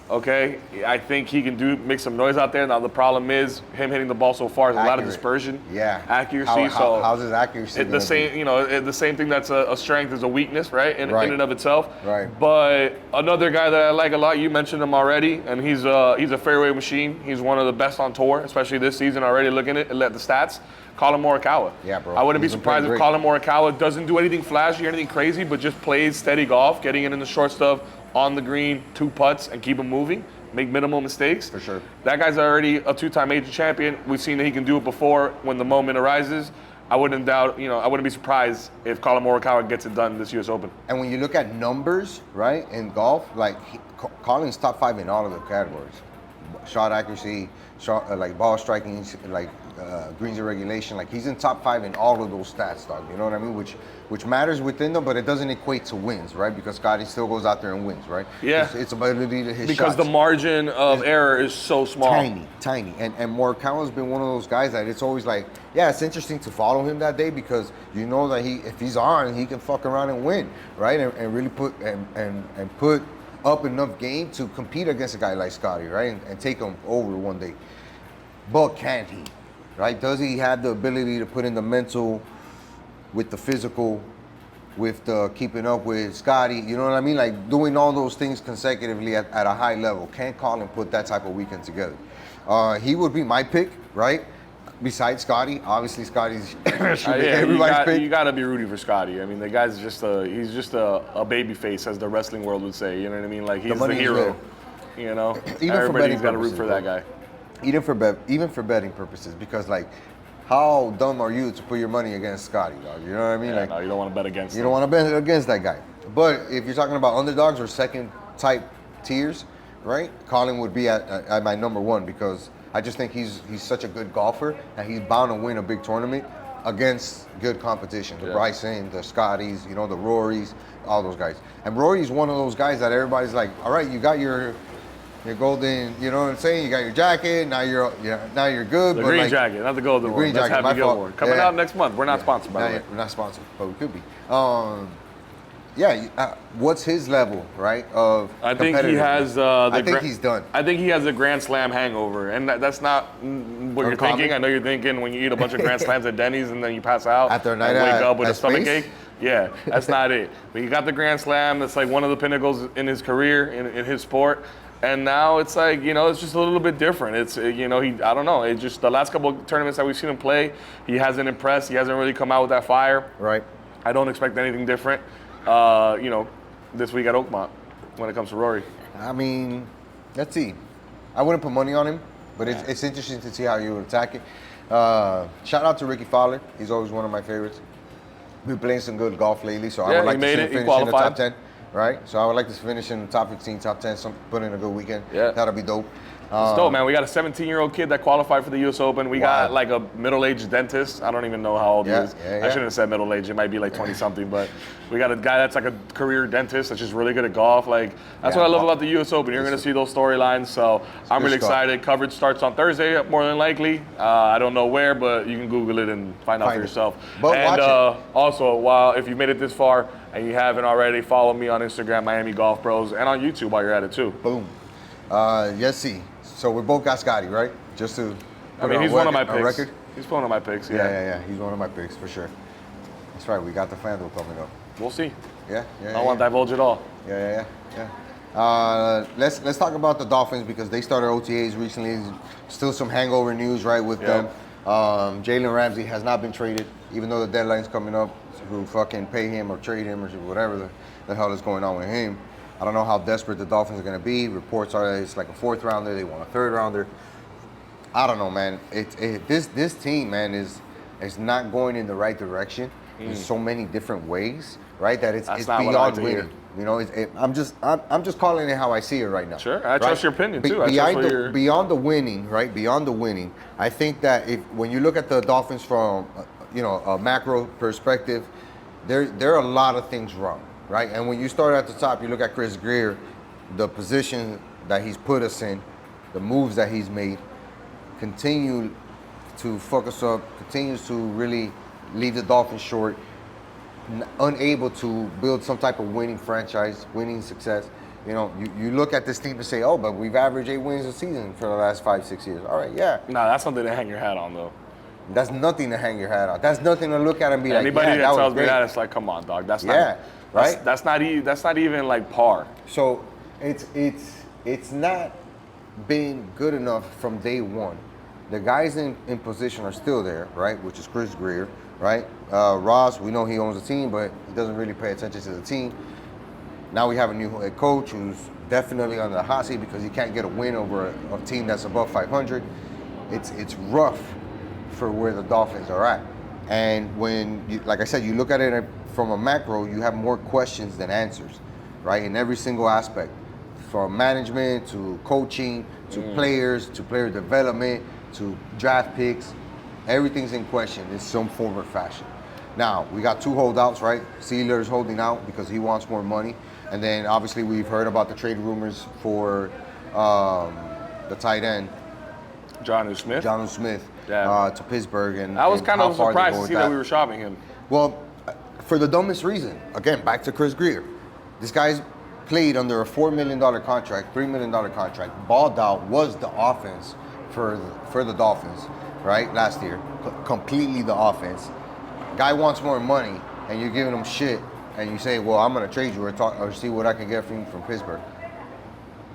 okay, I think he can make some noise out there. Now the problem is him hitting the ball so far is a lot of dispersion. Yeah. Accuracy. How's his accuracy? The same, you know, the same thing that's a strength is a weakness, right? In and of itself. Right. But another guy that I like a lot, you mentioned him already, and he's a fairway machine. He's one of the best on tour, especially this season. Already looking at the stats. Colin Morikawa. Yeah, bro. I wouldn't be surprised if Colin Morikawa doesn't do anything flashy or anything crazy, but just plays steady golf, getting it in the short stuff, on the green, 2 putts, and keep him moving. Make minimal mistakes. For sure. That guy's already a 2-time major champion. We've seen that he can do it before when the moment arises. I wouldn't be surprised if Colin Morikawa gets it done in this U.S. Open. And when you look at numbers, right, in golf, like Colin's top 5 in all of the categories. Shot accuracy, like ball striking, like greens and regulation. Like he's in top 5 in all of those stats, dog. You know what I mean? Which matters within them, but it doesn't equate to wins, right? Because Scotty still goes out there and wins, right? Yeah. It's ability to hit because shots. The margin of error is so small. Tiny. And Morikawa's been one of those guys that it's always like, yeah, it's interesting to follow him that day because you know that if he's on, he can fuck around and win, right? And really put up enough game to compete against a guy like Scotty, right? And take him over one day. But can he, right? Does he have the ability to put in the mental with the physical, with the keeping up with Scotty? You know what I mean? Like doing all those things consecutively at a high level. Can Colin put that type of weekend together? He would be my pick, right? Besides Scotty, obviously Scotty's everybody's pick. You got to be rooting for Scotty. I mean, the guy's he's just a baby face, as the wrestling world would say. You know what I mean? Like he's the hero. You know, everybody's got to root for that guy. Even for betting purposes, because like, how dumb are you to put your money against Scotty, dog? You know what I mean? Yeah, like, no, you don't want to bet against him. You don't want to bet against that guy. But if you're talking about underdogs or second type tiers, right? Colin would be at my number 1 because I just think he's such a good golfer and he's bound to win a big tournament against good competition. The Bryson, the Scotties, you know, the Rorys, all those guys. And Rory's one of those guys that everybody's like, all right, you got your golden, you know what I'm saying? You got your jacket, now you're good. The green jacket, not the golden one. That's Happy Gilmore. Coming out next month. We're not sponsored, by the way. We're not sponsored, but we could be. What's his level, right? I think he has. I think he's done. I think he has a Grand Slam hangover, and that's not what you're thinking. I know you're thinking when you eat a bunch of Grand Slams at Denny's and then you pass out after a night and wake up with a space? stomach ache. Yeah, that's not it. But he got the Grand Slam. That's like one of the pinnacles in his career, in his sport. And now it's like, you know, it's just a little bit different. It's, you know, I don't know. It's just the last couple of tournaments that we've seen him play, he hasn't impressed. He hasn't really come out with that fire. Right. I don't expect anything different, you know, this week at Oakmont when it comes to Rory. I mean, let's see. I wouldn't put money on him, but it's interesting to see how you would attack it. Shout out to Ricky Fowler. He's always one of my favorites. Been playing some good golf lately, so I would like to see him finish in the top 10. Right? So I would like to finish in the top 15, top 10, put in a good weekend. Yeah. That'll be dope. It's dope, man. We got a 17-year-old kid that qualified for the U.S. Open. We got like a middle-aged dentist. I don't even know how old he is. I shouldn't have said middle-aged. It might be like 20-something. But we got a guy that's like a career dentist that's just really good at golf. Like that's what I love about the U.S. Open. You're going to see those storylines. So I'm really excited. Coverage starts on Thursday, more than likely. I don't know where, but you can Google it and find out for yourself. But and also, if you've made it this far and you haven't already, follow me on Instagram, Miami Golf Bros, and on YouTube while you're at it too. Boom. Yes, see. So we both got Scotty, right? Just to he's one of my picks. Record. He's one of my picks, yeah. He's one of my picks for sure. That's right. We got the FanDuel coming up. We'll see. Yeah. I don't want to divulge it all. Yeah. Let's talk about the Dolphins because they started OTAs recently. Still some hangover news, right, with them. Jalen Ramsey has not been traded, even though the deadline's coming up. Who fucking pay him or trade him or whatever the hell is going on with him. I don't know how desperate the Dolphins are going to be. Reports are that it's like a 4th rounder. They want a 3rd rounder. I don't know, man. This team, man, is not going in the right direction in so many different ways, right? That it's beyond winning. You know, I'm just calling it how I see it right now. Sure, I trust your opinion too. Beyond the winning, right? Beyond the winning, I think that when you look at the Dolphins from a macro perspective, there are a lot of things wrong, right? And when you start at the top, you look at Chris Greer, the position that he's put us in, the moves that he's made, continue to fuck us up, continues to really leave the Dolphins short, unable to build some type of winning franchise, winning success. You know, you look at this team and say, oh, but we've averaged 8 wins a season for the last 5-6 years. All right, yeah. No, that's something to hang your hat on, though. That's nothing to hang your hat on. That's nothing to look at and be Anybody like, yeah, that tells me great. that, it's like, come on, dog. That's not, yeah, right. That's not even like par. So it's not been good enough from day one. The guys in position are still there, right? Which is Chris Greer, right? Ross, we know he owns the team, but he doesn't really pay attention to the team. Now we have a new head coach who's definitely on the hot seat because he can't get a win over a team that's above 500. It's rough for where the Dolphins are at. And when, like I said, you look at it from a macro, you have more questions than answers, right? In every single aspect, from management to coaching to players to player development to draft picks, everything's in question in some form or fashion. Now, we got 2 holdouts, right? Sealer's holding out because he wants more money. And then obviously we've heard about the trade rumors for the tight end, Jonnu Smith. To Pittsburgh. And I was kind of how far surprised they go to with see that we were shopping him. Well, for the dumbest reason. Again, back to Chris Greer. This guy's played under a $4 million contract, $3 million contract. Balled out, was the offense for the Dolphins, right? Last year, completely the offense. Guy wants more money, and you're giving him shit, and you say, well, I'm going to trade you or see what I can get from Pittsburgh.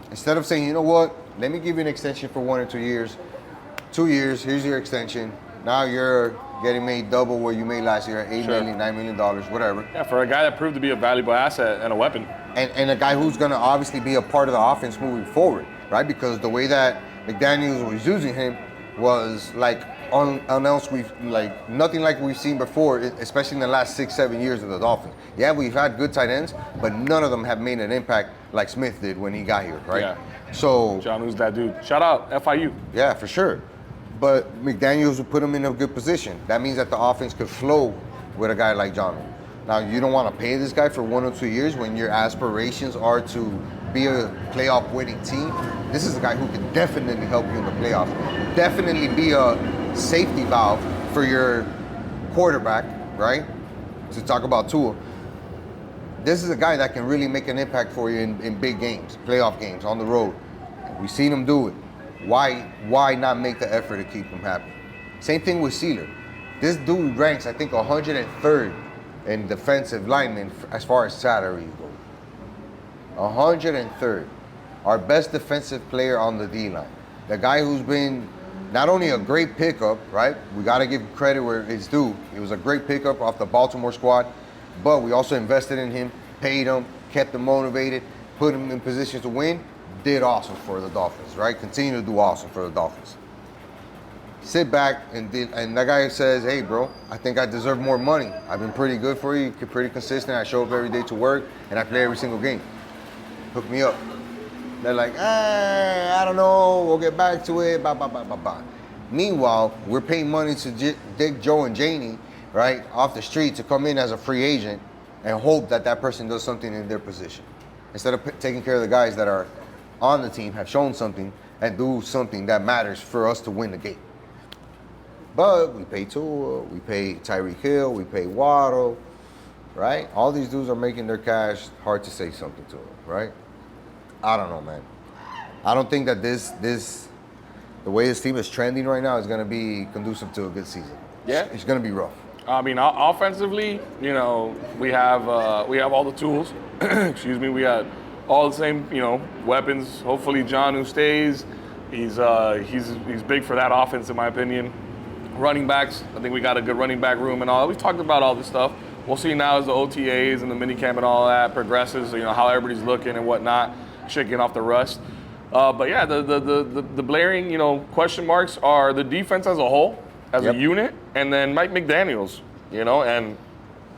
Instead of saying, you know what, let me give you an extension for 1 or 2 years. 2 years, here's your extension. Now you're getting made double what you made last year, $8 million, $9 million, whatever. Yeah, for a guy that proved to be a valuable asset and a weapon. And a guy who's going to obviously be a part of the offense moving forward, right? Because the way that McDaniels was using him was like nothing like we've seen before, especially in the last 6-7 years of the Dolphins. Yeah, we've had good tight ends, but none of them have made an impact like Smith did when he got here, right? Yeah. So Jonnu's that dude. Shout out FIU. Yeah, for sure. But McDaniels will put him in a good position. That means that the offense could flow with a guy like Jonnu. Now, you don't want to pay this guy for 1 or 2 years when your aspirations are to be a playoff winning team. This is a guy who can definitely help you in the playoffs. Definitely be a safety valve for your quarterback, right? To talk about Tua. This is a guy that can really make an impact for you in big games, playoff games, on the road. We've seen him do it. Why not make the effort to keep him happy? Same thing with Sealer. This dude ranks, I think, 103rd in defensive linemen as far as salary goes. 103rd. Our best defensive player on the D-line. The guy who's been not only a great pickup, right? We got to give credit where it's due. It was a great pickup off the Baltimore squad, but we also invested in him, paid him, kept him motivated, put him in positions to win. Did awesome for the Dolphins, right? Continue to do awesome for the Dolphins. Sit back and that guy says, hey, bro, I think I deserve more money. I've been pretty good for you, pretty consistent. I show up every day to work, and I play every single game. Hook me up. They're like, I don't know, we'll get back to it, blah, blah, blah, blah, blah. Meanwhile, we're paying money to Dick, Joe, and Janie, right, off the street to come in as a free agent and hope that person does something in their position. Instead of taking care of the guys that are on the team, have shown something, and do something that matters for us to win the game. But we pay Tua, we pay Tyreek Hill, we pay Waddle, right? All these dudes are making their cash. Hard to say something to them, right? I don't know, man. I don't think that the way this team is trending right now is going to be conducive to a good season. Yeah, it's going to be rough. I mean, offensively, you know, we have all the tools. Excuse me, we got all the same, you know, weapons. Hopefully, Jonnu stays. He's big for that offense, in my opinion. Running backs, I think we got a good running back room and all. We've talked about all this stuff. We'll see now as the OTAs and the minicamp and all that progresses, how everybody's looking and whatnot, shaking off the rust. But yeah, the blaring, question marks are the defense as a whole, as a unit, and then Mike McDaniels, and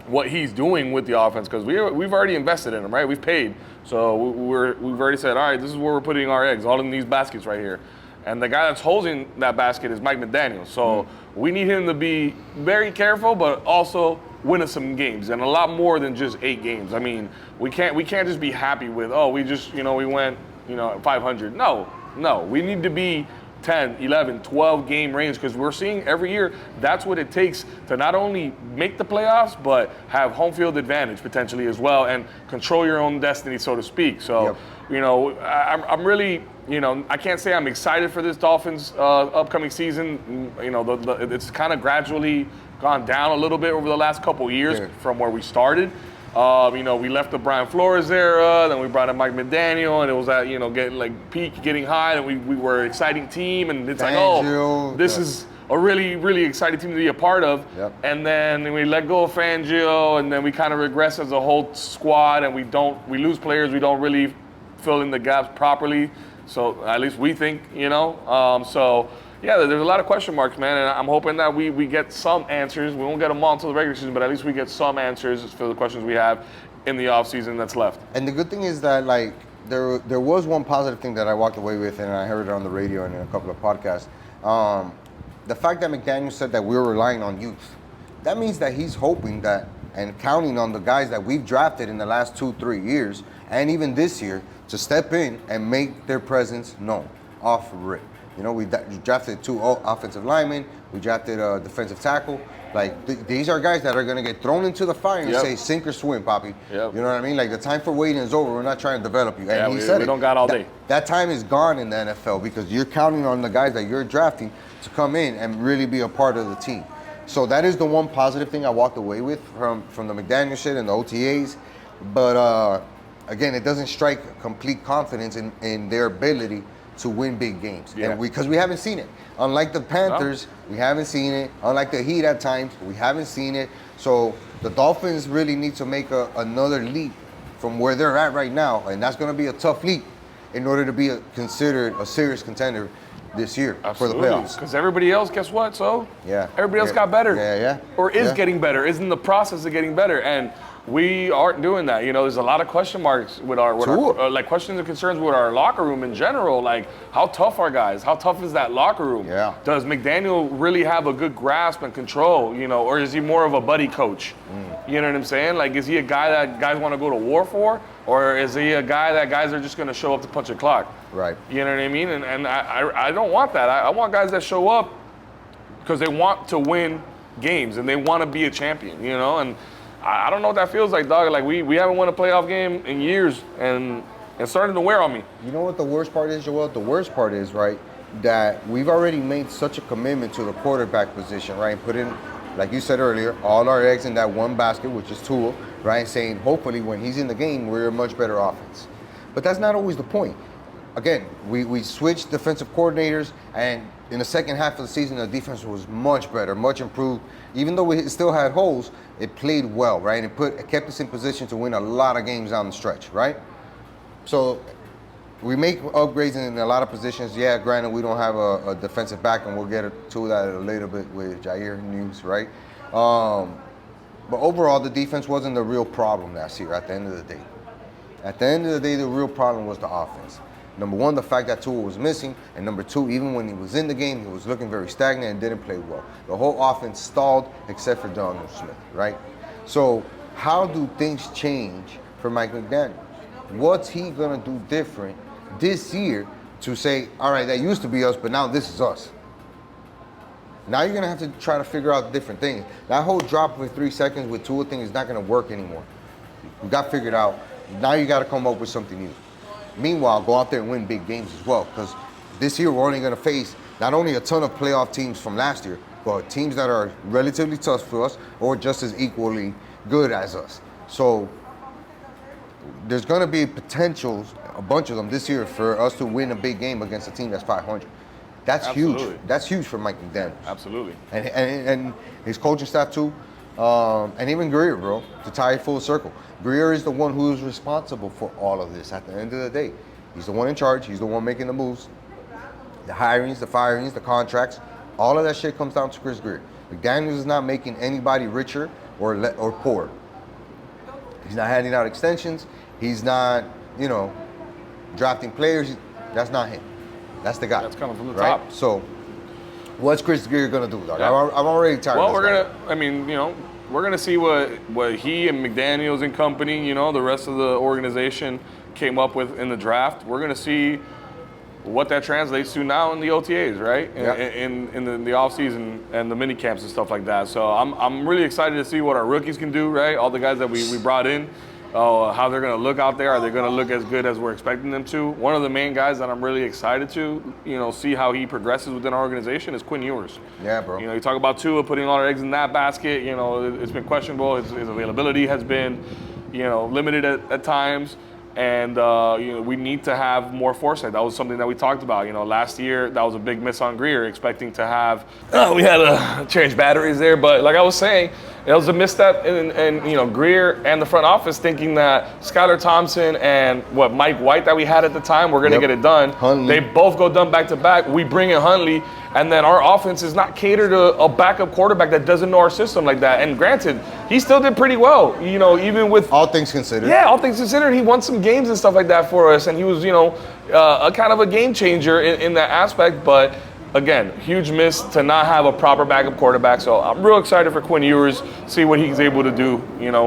what he's doing with the offense, because we've already invested in him, right? We've paid. So we've already said, all right, this is where we're putting our eggs, all in these baskets right here. And the guy that's holding that basket is Mike McDaniels. So we need him to be very careful, but also win us some games, and a lot more than just 8 games. I mean, we can't just be happy with, we went, 500. No, we need to be 10, 11, 12 game range, because we're seeing every year that's what it takes to not only make the playoffs, but have home field advantage potentially as well and control your own destiny, so to speak. So, I'm really, I can't say I'm excited for this Dolphins upcoming season. It's kind of gradually gone down a little bit over the last couple of years from where we started. We left the Brian Flores era, then we brought in Mike McDaniel, and it was at, getting high, and we were an exciting team, and it's this is a really, really exciting team to be a part of. Yep. And then we let go of Fangio, and then we kind of regress as a whole squad, and we lose players, we don't really fill in the gaps properly. So at least we think, yeah, there's a lot of question marks, man, and I'm hoping that we get some answers. We won't get them all until the regular season, but at least we get some answers for the questions we have in the offseason that's left. And the good thing is that, there was one positive thing that I walked away with, and I heard it on the radio and in a couple of podcasts. The fact that McDaniel said that we're relying on youth, that means that he's hoping that and counting on the guys that we've drafted in the last 2-3 years, and even this year, to step in and make their presence known off rip. We drafted 2 offensive linemen. We drafted a defensive tackle. These are guys that are going to get thrown into the fire and say, sink or swim, Poppy. Yep. You know what I mean? The time for waiting is over. We're not trying to develop you. And he said we don't got all day. That time is gone in the NFL, because you're counting on the guys that you're drafting to come in and really be a part of the team. So that is the one positive thing I walked away with from the McDaniel shit and the OTAs. But again, it doesn't strike complete confidence in their ability to win big games. Yeah. And because we haven't seen it. Unlike the Panthers, we haven't seen it. Unlike the Heat at times, we haven't seen it. So the Dolphins really need to make another leap from where they're at right now, and that's going to be a tough leap in order to be considered a serious contender this year for the playoffs. Because everybody else, guess what? So yeah, everybody else got better. Yeah. Or is getting better, is in the process of getting better. And we aren't doing that. There's a lot of question marks with our questions and concerns with our locker room in general. How tough are guys? How tough is that locker room? Yeah. Does McDaniel really have a good grasp and control? Or is he more of a buddy coach? You know what I'm saying? Is he a guy that guys want to go to war for, or is he a guy that guys are just going to show up to punch a clock? Right. You know what I mean? And I don't want that. I want guys that show up because they want to win games and they want to be a champion. And I don't know what that feels like, dog. We haven't won a playoff game in years, and it's starting to wear on me. You know what the worst part is, Joel? The worst part is, right, that we've already made such a commitment to the quarterback position, right? Put in, like you said earlier, all our eggs in that one basket, which is Tua, right? Saying hopefully when he's in the game, we're a much better offense. But that's not always the point. Again, we switched defensive coordinators, and in the second half of the season, the defense was much better, much improved. Even though we still had holes, it played well, right? It kept us in position to win a lot of games down the stretch, right? So we make upgrades in a lot of positions. Yeah, granted, we don't have a defensive back, and we'll get to that a little bit with Jair news, right? But overall, the defense wasn't the real problem last year at the end of the day. At the end of the day, the real problem was the offense. Number one, the fact that Tua was missing, and number two, even when he was in the game, he was looking very stagnant and didn't play well. The whole offense stalled except for Donald Smith, right? So how do things change for Mike McDaniel? What's he gonna do different this year to say, all right, that used to be us, but now this is us? Now you're gonna have to try to figure out different things. That whole drop with 3 seconds with Tua thing is not gonna work anymore. We got figured out. Now you gotta come up with something new. Meanwhile, go out there and win big games as well, because this year we're only going to face not only a ton of playoff teams from last year, but teams that are relatively tough for us or just as equally good as us. So there's going to be potentials, a bunch of them this year, for us to win a big game against a team that's 500. That's huge. Absolutely. That's huge for Mike McDaniels. Absolutely. And his coaching staff too, and even Greer, bro, to tie it full circle. Greer is the one who is responsible for all of this at the end of the day. He's the one in charge. He's the one making the moves. The hirings, the firings, the contracts, all of that shit comes down to Chris Greer. McDaniels is not making anybody richer or poor. He's not handing out extensions. He's not, drafting players. That's not him. That's the guy. That's coming from the right? top. So, what's Chris Greer gonna do, dog? Yeah. I'm already tired. Well, of this we're guy. gonna. I mean, we're gonna see what he and McDaniels and company, the rest of the organization came up with in the draft. We're gonna see what that translates to now in the OTAs, right? Yeah. In the offseason and the mini camps and stuff like that. So I'm really excited to see what our rookies can do, right? All the guys that we brought in, how they're going to look out there. Are they going to look as good as we're expecting them to? One of the main guys that I'm really excited to, see how he progresses within our organization is Quinn Ewers. Yeah, bro. You talk about Tua putting all our eggs in that basket. It's been questionable. His availability has been, limited at times. And, we need to have more foresight. That was something that we talked about. Last year, that was a big miss on Greer, expecting to have, we had to change batteries there. But like I was saying, it was a misstep in Greer and the front office thinking that Skylar Thompson and Mike White that we had at the time were going to get it done. Hundley. They both go done back to back. We bring in Huntley, and then our offense is not catered to a backup quarterback that doesn't know our system like that. And granted, he still did pretty well, even with All things considered. yeah, all things considered, he won some games and stuff like that for us, and he was, a kind of a game changer in that aspect. But again, huge miss to not have a proper backup quarterback. So I'm real excited for Quinn Ewers, see what he's able to do,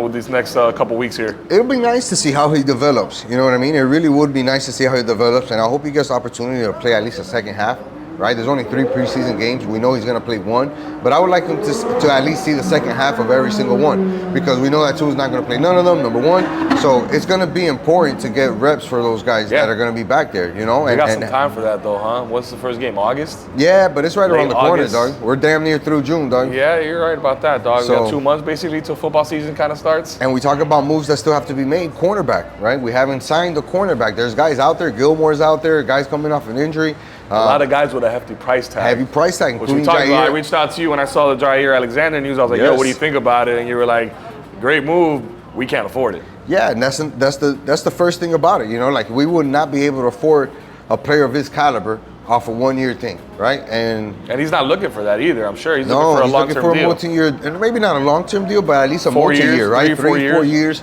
with these next couple weeks here. It'll be nice to see how he develops. You know what I mean? It really would be nice to see how he develops, and I hope he gets the opportunity to play at least the second half. Right? There's only 3 preseason games. We know he's going to play 1, but I would like him to at least see the second half of every single one, because we know that Tua's not going to play none of them, number 1. So it's going to be important to get reps for those guys that are going to be back there, We got some time for that though, huh? What's the first game? August? Yeah, but it's right around the corner, August. dog. We're damn near through June, dog. Yeah, you're right about that, dog. We So- got 2 months basically till football season kind of starts. And we talk about moves that still have to be made. Cornerback, right? We haven't signed the cornerback. There's guys out there. Gilmore's out there. Guys coming off an injury. A lot of guys with a hefty price tag. Heavy price tag, Which we including talked about. I Jair. reached out to you when I saw the Jair Alexander news. I was like, yo, Yes. what do you think about it? And you were like, great move. We can't afford it. Yeah, and that's the first thing about it. Like we would not be able to afford a player of his caliber off a 1-year thing, right? And he's not looking for that either. I'm sure he's no, looking for a he's looking long-term for a deal. multi-year, and maybe not a long-term deal, but at least a 4 multi-year, years, right? 3, 4 4 years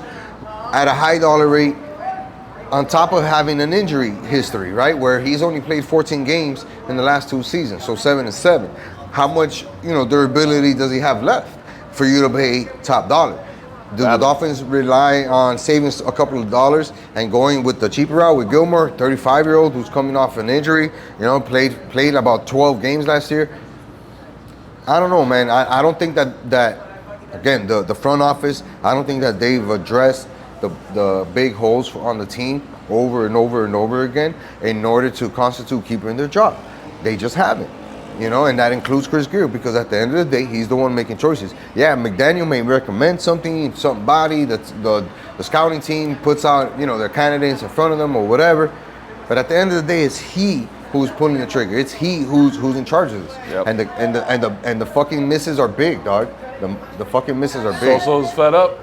at a high dollar rate, on top of having an injury history, right? Where he's only played 14 games in the last 2 seasons, so 7-7. How much, durability does he have left for you to pay top dollar? Do the Dolphins rely on saving a couple of dollars and going with the cheaper route with Gilmore, 35-year-old who's coming off an injury, played about 12 games last year? I don't know, man. I don't think that again, the front office, I don't think that they've addressed the big holes on the team over and over and over again in order to constitute keeping their job. They just haven't. And that includes Chris Greer, because at the end of the day, he's the one making choices. Yeah, McDaniel may recommend somebody that the scouting team puts out, their candidates in front of them or whatever. But at the end of the day, it's he who's pulling the trigger. It's he who's in charge of this. Yep. And the fucking misses are big, dog. The fucking misses are big. SoSo's fed up.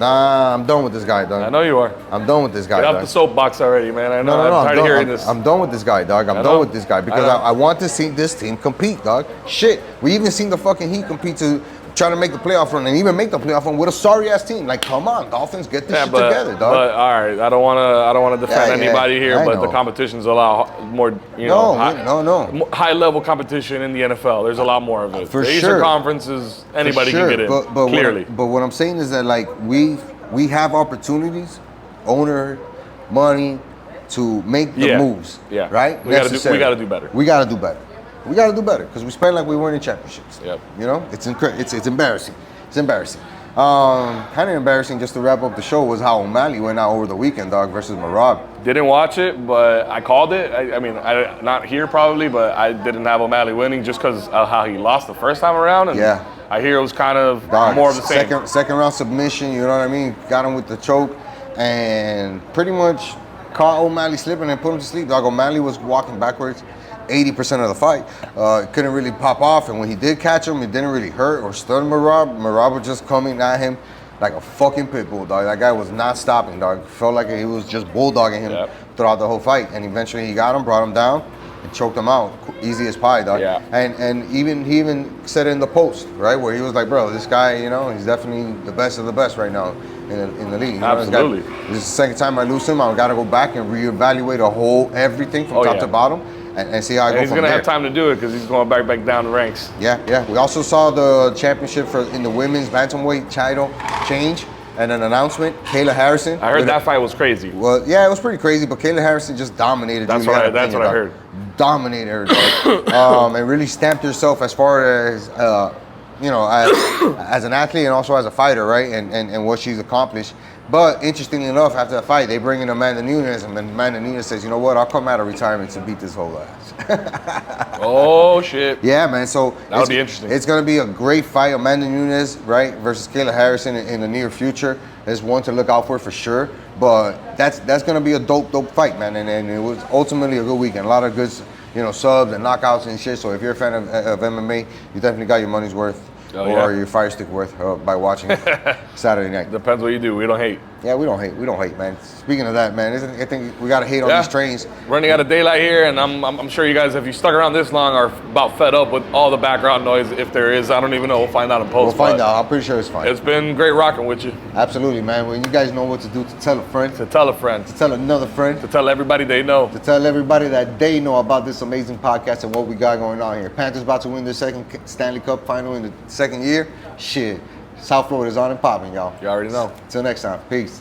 Nah, I'm done with this guy, dog. I know you are. I'm done with this guy, Get dog. off the soapbox already, man. I know. No, I'm tired of hearing this. I'm done with this guy, dog. I'm I done know. with this guy because I know. I want to see this team compete, dog. Shit, we even seen the fucking Heat compete to try to make the playoff run and even make the playoff run with a sorry ass team. Like, come on, Dolphins, get this shit together, dog. But all right, I don't want to defend Yeah, anybody here, I but the know. competition's a lot more, No. high level competition in the NFL. There's a lot more of it. For the Eastern sure. Conference is anybody For can sure, get in. Clearly. But what I'm saying is that like we have opportunities, owner, money, to make the moves. Yeah. Right? We gotta do Necessary. better. We gotta do better. We gotta do better because we spend like we weren't in championships. Yep. It's embarrassing. It's embarrassing. Kind of embarrassing just to wrap up the show was how O'Malley went out over the weekend, dog, versus Marab. Didn't watch it, but I called it. I mean, not here probably, but I didn't have O'Malley winning just because of how he lost the first time around. And Yeah. I hear it was kind of Dog, more of the same. Second round submission, you know what I mean? Got him with the choke and pretty much caught O'Malley slipping and put him to sleep. Dog, O'Malley was walking backwards. 80% of the fight. Couldn't really pop off, and when he did catch him, it didn't really hurt or stun Merab. Merab was just coming at him like a fucking pit bull, dog. That guy was not stopping, dog. Felt like he was just bulldogging him throughout the whole fight, and eventually he got him, brought him down, and choked him out, easy as pie, dog. Yeah. And he even said it in the post, right, where he was like, bro, this guy, you know, he's definitely the best of the best right now in the league. You know, Absolutely. this is the second time I lose him. I got to go back and reevaluate everything from top to bottom and see how I go from there. He's going to have time to do it because he's going back down the ranks. Yeah. We also saw the championship in the women's bantamweight title change. And an announcement, Kayla Harrison. I heard that fight was crazy. Well, yeah, it was pretty crazy, but Kayla Harrison just dominated. That's what I heard. Dominated her, and really stamped herself as far as, you know, as an athlete and also as a fighter, right? And what she's accomplished. But interestingly enough, after the fight, they bring in Amanda Nunes, and Amanda Nunes says, you know what, I'll come out of retirement to beat this whole ass. Oh, shit. Yeah, man, so that'll be interesting. It's going to be a great fight. Amanda Nunes, right, versus Kayla Harrison in the near future is one to look out for sure. But that's going to be a dope fight, man, and it was ultimately a good weekend. A lot of good, you know, subs and knockouts and shit. So if you're a fan of MMA, you definitely got your money's worth. Your fire stick worth by watching Saturday night. Depends what you do. We don't hate. Yeah, we don't hate, man. Speaking of that, man, I think we gotta hate on these trains. Running out of daylight here, and I'm sure you guys, if you stuck around this long, are about fed up with all the background noise. If there is, I don't even know. We'll find out in post. We'll find out. I'm pretty sure it's fine. It's been great rocking with you. Absolutely, man. Well, you guys know what to do to tell a friend. To tell a friend. To tell another friend. To tell everybody they know. To tell everybody that they know about this amazing podcast and what we got going on here. Panthers about to win their second Stanley Cup final in the second year. Shit. South Florida's on and popping, y'all. You already know. Till next time. Peace.